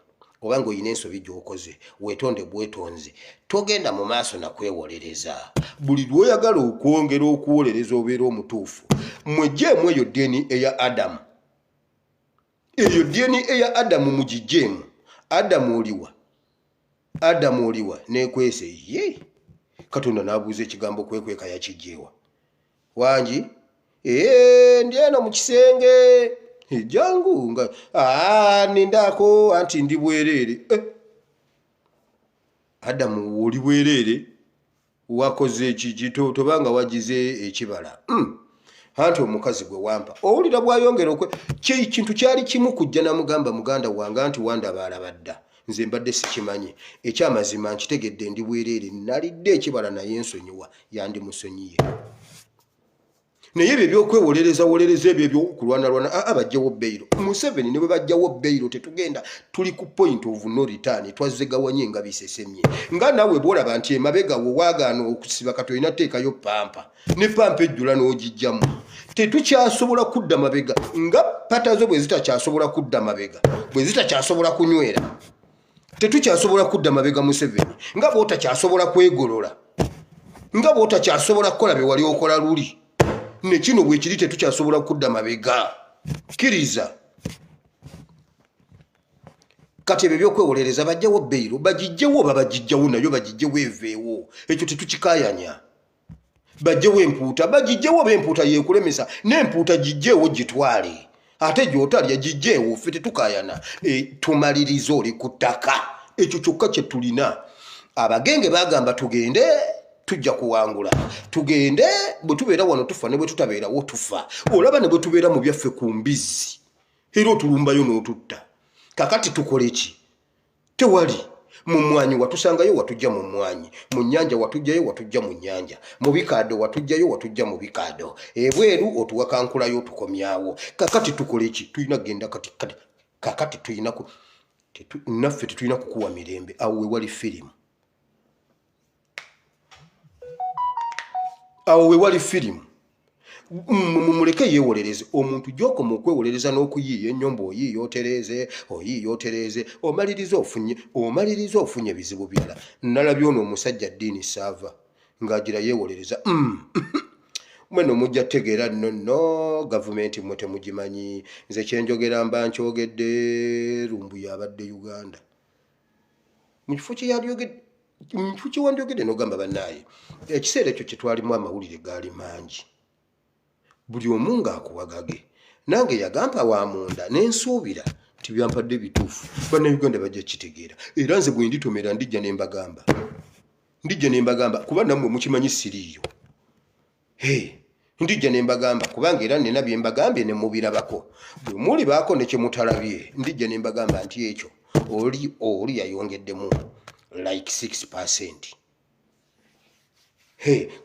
oba ng'olina ensobi gy'okoze weetonde bwetonze togenda mu maaso nakwewolereza buli lw'oyagala okwongera okuwolereza obeera omutuufu mwegyeemu eyo ddeeni eya Adamu eyo ddeeni eya Adamu mugigyeemu Adamu oliwa neekwese ye Katonda n'abuuza ekigambo kwekweka yakigyewa wangi ndi eno mu kisenge jangu nga nindaako anti ndi bwereere Adamu oli bwereere wakoze ekigito tobanga wagize ekibala anti omukazi gwe wampa owulira bwayongera kintu kyali kimu kujja namugamba muganda wange anti wandaba alabadda nze mbadde sikimanyi ekyamazima nkitegedde ndi bwereere nalidde ekibala naye ensonyiwa yandimusonyiye naye ebyo ebyokwewolereza ebyo ebyokulwanalwana bajjawo bbeiro Museveni ne bwe bajjawo bbeiro tetugenda tuli ku point of no return twazegawanye nga bisesemye nga nawe bwolaba nti emabega wo waagaana okusiba kati olina teekayo pampa ne pampa ejjula n'ogijjamu tetukyasobola kudda mabega nga patazo bwe zitakyasobola kudda mabega bwe zitakyasobola kunywera tetukyasobola kudda mabega Museveni nga bw'otakyasobola kwegolola nga bw'otakyasobola kukola bye wali okola luli ne kino bwe kiri tetukyasobola kudda mabega kkiriza kati ebyo byokwewolereza bajjawo bbeiro bagijjewo babagijjawo nayo bagijjewo eveewo ekyo tetukikayanya bajjewo empuuta bagijjewo b'empuuta yeekulemesa n'empuuta gijjeewo gitwale ate gy'otalya gijjeewo ffe tetukayana tumaliriza oli ku ttaka ekyo kyokka kye tulina abagenge bagamba tugende tujja kuwangula tugende bwe tubeera wano tufa ne bwe tutabeerawo tufa olaba ne bwe tubeera mu byaffe ku mbizi era otulumbayo n'otutta kakati tukole ki tewali mu mwanyi watusangayo watujja mu mwanyi mu nnyanja watujjayo watujja mu nnyanja mu bikaado watujjayo watujja mu bikaado ebweru otuwakankulayo otukomyawo kakati tukole ki tulina genda kakati tulina naffe tetulina kukuwa mirembe awo we wali firimu awo we wali firimu mumuleke yeewolereze omuntu gy'okoma okwewolereza n'okuyiiya ennyombo oyiiya otereeze omaliriza ofunye ebizibu byala nalabye ono omusajja ddiini saava ng'agira yeewolereza mweno mujja tegeera nno gavumenti mmwe temugimanyi nze kyenjogera mba nkyogedde lumbu yabadde Uganda mu kifo kye wandyogedde n'ogamba bannaaye ekiseera ekyo kye twalimu amawulire gaali mangi buli omu ng'akuwagage nange yagampa wa munda n'ensuubira nti byampadde bituufu bannayuganda bajja kitegeera era nze bwe nditomera ndijja ne mbagamba kuba nammwe mukimanyi siriiyo ndijja ne mbagamba kubanga era nina bye mbagambye ne mubirabako bwe muli baako ne kye mutalabye ndijja ne mbagamba nti ekyo oli yayongeddemu like 6%.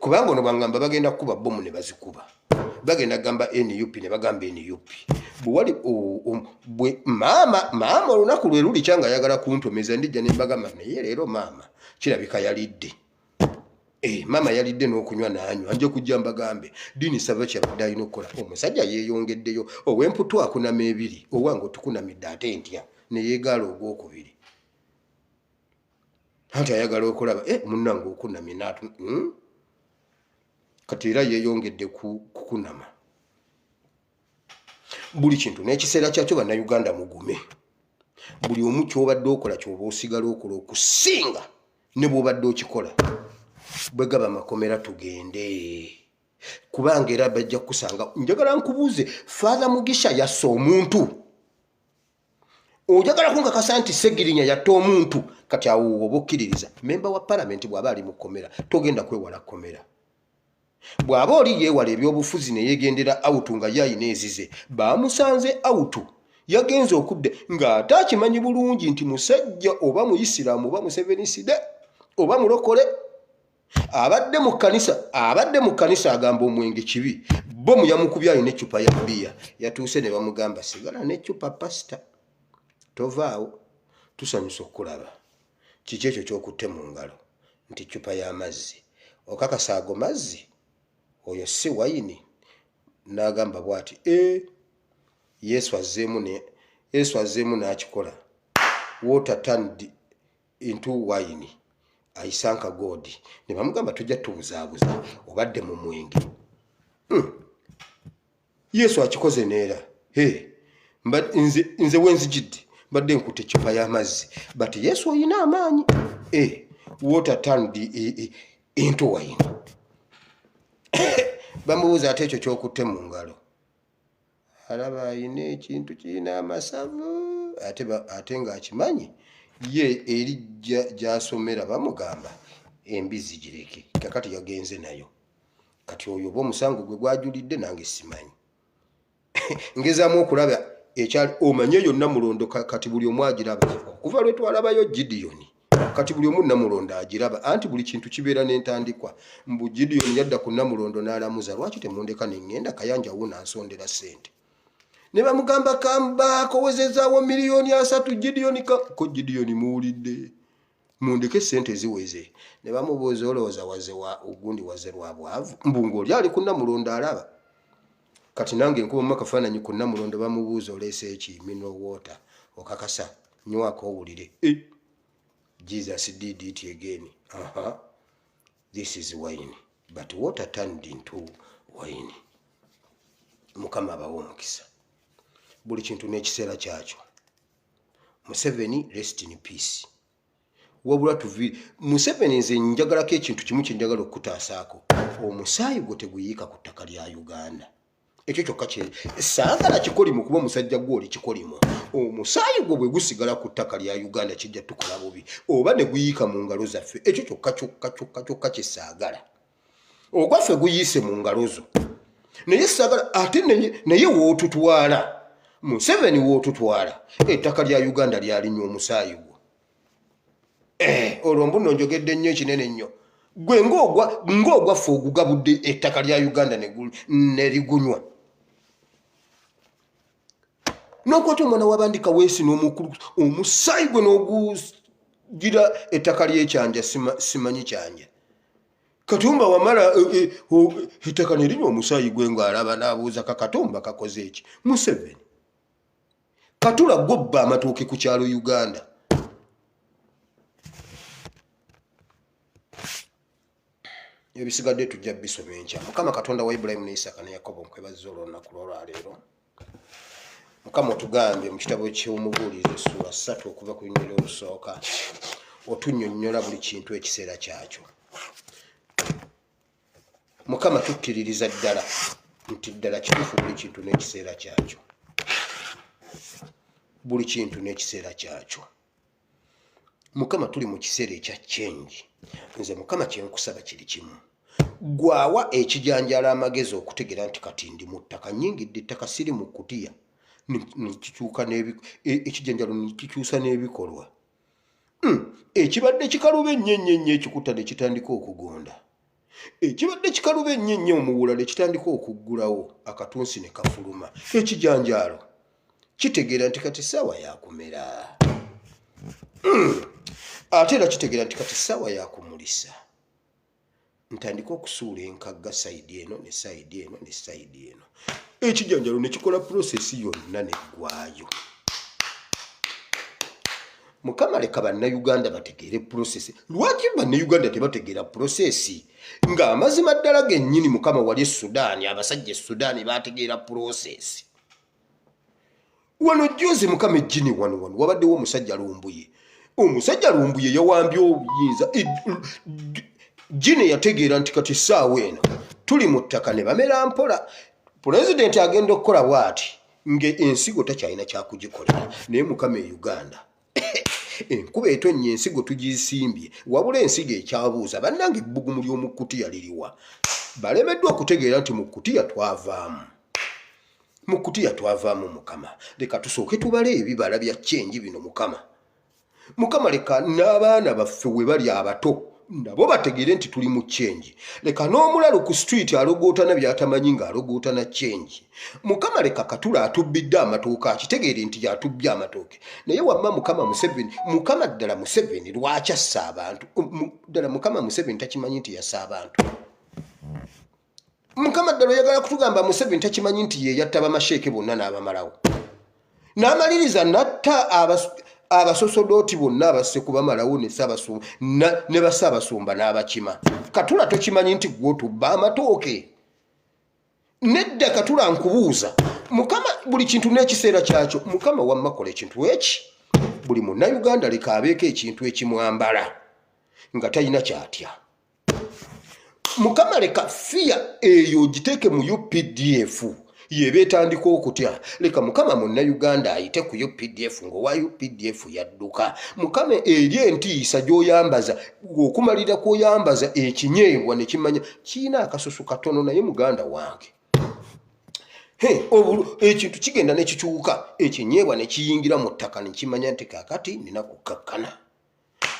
Kubanga ono bangamba bagenda kuba bomu ne bazikuba bagenda gamba NUP ne bagamba NUP bwali mama olunaku lwe luli kyanga ayagala kuntomeza ndijja ne mbagamba naye leero mama kirabika yalidde mama yalidde n'okunywa n'anywa nje kujja mbagambe dini sava kyabadde alina okukola omusajja yeeyongeddeyo ow'emputu akunama ebiri owange otukunamidde ate ntya ne yeegaala ogwokubiri anti ayagala okulaba munnange okunamye n'atu kati era yeeyongedde kukunama buli kintu n'ekiseera kyakyo bannayuganda mugume buli omu kyobadde okola kyoba osigala okola okusinga ne bw'obadde okikola bwe gaba makomera tugende kubanga era bajja kusanga njagala nkubuuze Father Mugisha yasse omuntu ojagala kunkakasa nti Segirinya yatta omuntu kati awo oba okkiririza memba wa palamenti bw'aba ali mu kkomera togenda kwewala kkomera bw'aba oli yeewala ebyobufuzi ne yeegendera awutu nga yayina ezize bamusanze awutu yagenze okudde ng'ate akimanyi bulungi nti musajja oba muyisiraamu oba museveniside oba mulokole abadde mu kkanisa agamba omwenge kibi bo muyamukubye alina eccupa ya bbiya yatuuse ne bamugamba sigala n'eccupa pasita tovaawo tusanyusa okulaba kiki ekyo ky'okutte mu ngalo nti eccupa y'amazzi okakasa ago mazzi oyo si wayini n'agamba bw'ati Yesu azzeemu n'akikola water turned into wine ayisanka godi ne bamugamba tujja tubuzaabuza obadde mu mwenge Yesu akikoze neera nze wenzijidde badde nkutte eccupa y'amazzi but Yesu oyina amaanyi water turned into wine bamubuuza ate ekyo ky'okutte mu ngalo alaba ayina ekintu kirina amasavu ate ng'akimanyi ye eri gy'asomera bamugamba embizi gireke kakati yagenze nayo kati oyo oba omusango gwe gwajulidde nange simanyi ngezaamu okulaba ekyali omanye yonna mulondo kati buli omu agiraba okuva lwe twalabayo Gideoni kati buli omu namulondo agiraba anti buli kintu kibeera n'entandikwa mbu Gideoni yadda ku namulondo n'alamuza lwaki temundeka ne ŋŋenda Kayanja wo nansondera ssente ne bamugamba kamba kowezezaawo $3,000,000 Gideoni ko Gideoni muwulidde mundeke ssente ziweze ne bamubuuza olowooza waze wa ugundi waze lwa bwavu mbu ng'oli ali ku namulondo alaba kati nange nkubamu akafaananyi ku namulondo bamubuuza oleese eki mineral water okakasa nywako owulire Jesus did it again. This is wine. But water turned into wine. Mukama abawo omukisa. Buli kintu n'ekiseera kyakyo. Museveni rest in peace. Wabula tuvi Museveni nze njagalako ekintu kimu kye njagala okutaasaako. Omusaayi gwo teguyiika ku ttaka lya Uganda. Ekyo kyokka kye saagala kikolimu kuba omusajja gw'oli kikolimu omusaayi gwo bwe gusigala ku ttaka lya Uganda kijja tukola bubi oba ne guyiika mu ngalo zaffe ekyo kyokka kye saagala ogwaffe guyiise mu ngalo zo naye saagala ate naye wootutwala Museveni wootutwala ettaka lya Uganda lyalinywa omusaayi gwo olwo mbuno njogedde nnyo ekinene nnyo gwe ng'ogwaffe ogugabudde ettaka lya Uganda ne ligunywa n'okwata omwana w'abandika weesi n'omukulu omusaayi gwe n'ogugira ettaka ly'ekyanja simanyi kyanja Katumba wamala ettaka ne linywa omusaayi gwe ng'alaba n'abuuza Katumba kakoze eki Museveni Katula gobba amatooke ku kyalo Uganda ebisigadde tujja bisoma enkya Mukama Katonda wa Ibrahim ne Isaka ne Yakobo nkwebaza olunaku lwaleero Mukama otugambye mu kitabo ky'omubuulizi ssuula 3 okuva ku lunyiriri olusooka otunnyonnyola buli kintu ekiseera kyakyo Mukama tukkiririza ddala nti ddala kituufu buli kintu n'ekiseera kyakyo buli kintu n'ekiseera kyakyo Mukama tuli mu kiseera ekya change nze Mukama kyenkusaba kiri kimu gwawa ekijanjala amagezi okutegeera nti kati ndi mu ttaka nnyingidde ettaka siri mu kutiya nikikyuka ekijanjalo nikikyusa n'ebikolwa ekibadde kikalube ennyo ekikuta ne kitandika okugonda ekibadde kikalube ennyo omuwula ne kitandika okuggulawo akatunsi ne kafuluma ekijanjalo kitegeera nti kati ssaawa yakumera ate era kitegeera nti kati ssaawa yakumulisa ntandika okusuula enkagga sayidi eno ne sayidi eno ne sayidi eno ekijanjalo ne kikola prosesi yonna neggwaayo Mukama leka bannayuganda bategeere prosesi lwaki bannayuganda tebategeera prosesi ng'amazima ddala gennyini Mukama wali Sudaani abasajja Sudaani bategeera prosesi wano jjozi Mukama ejjini wano wabaddewo omusajja Lumbuye yawambye obuyinza jine yategeera nti kati ssaawa eno tuli mu ttaka ne bamera mpola pulezidenti agenda okukola bw'ati ng'ensigo takyalina kyakugikolera naye Mukama e Uganda enkuba etonnya ensigo tugisimbye wabula ensigo ekyabuuza bannange ebbugumu ly'omu kkutiya liriwa balemeddwa okutegeera nti mu kkutiya twavaamu Mukama leka tusooke tubale ebibala bya kyenji bino Mukama leka n'abaana baffe we bali abato nabo bategeere nti tuli mu kyenji leka n'omulalu ku street alogootana byatamanyi ng'alogootana kyenji Mukama leka Katula atubbidde amatooke akitegeere nti yatubbye amatooke naye wamma Mukama ddala Museveni lwaki assa abantu ddala Mukama Museveni takimanyi nti yassa abantu Mukama ddala oyagala kutugamba Museveni takimanyi nti ye yatta bamasheeke bonna n'abamalawo n'amaliriza natta abasosodooti bonna abasse kubamalawo ne bassaabasumba n'abakima Katula tokimanyi nti gw'otubba amatooke nedda Katula nkubuuza Mukama buli kintu n'ekiseera kyakyo Mukama wamma kola ekintu eki buli munnayuganda leka abeeko ekintu ekimwambala nga talina kyatya Mukama leka fiya eyo giteeke mu UPDF ye beetandika okutya leka mukama munnayuganda ayite ku UPDF ng'owa UPDF yadduka mukama eri entiisa gy'oyambaza okumalira kw'oyambaza ekinyeebwa ne kimanya kiina akasusu katono naye muganda wange ekintu kigenda ne kikyuka ekinyeebwa ne kiyingira mu ttaka ne kimanya nti kaakati nina kukkakkana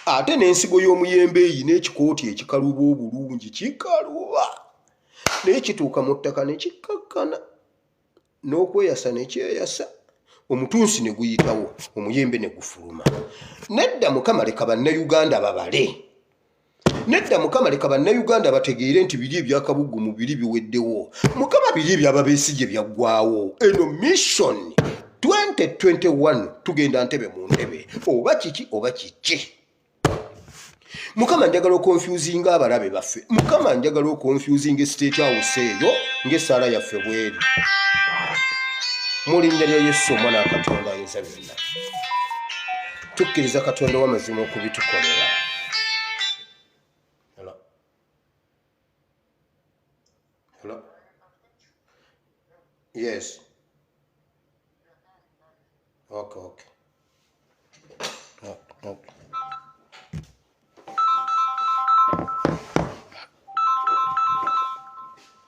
ate n'ensigo y'omuyembe eyi n'ekikooti ekikaluba obulungi kikaluba naye kituuka mu ttaka ne kikkakkana n'okweyasa ne kyeyasa omutunsi ne guyitawo omuyembe ne gufuluma nedda mukama leka bannayuganda babale nedda mukama leka bannayuganda bategeere nti biri ebyakabugumu biri biweddewo mukama biri ebyababeesigye byaggwawo eno mission 2021 tugenda ntebe mu ntebe oba kiki oba kiki mukama njagala okonfusinga abalabe baffe mukama njagala okonfusinga state house eyo ng'essaala yaffe bweri mu linnya lya Yesu omwana wa Katonda ayinza byonna tukkiriza Katonda w'amazima okubitukolera. Hello? Yes. Okay. Okay.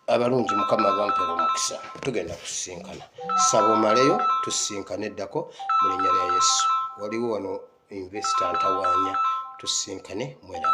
Abalungi mukama bampera omukisa tugenda kusisinkana saba omaleyo tusisinkane eddako mu linnya lya Yesu waliwo wano investor ntawaanya tusisinkane mwera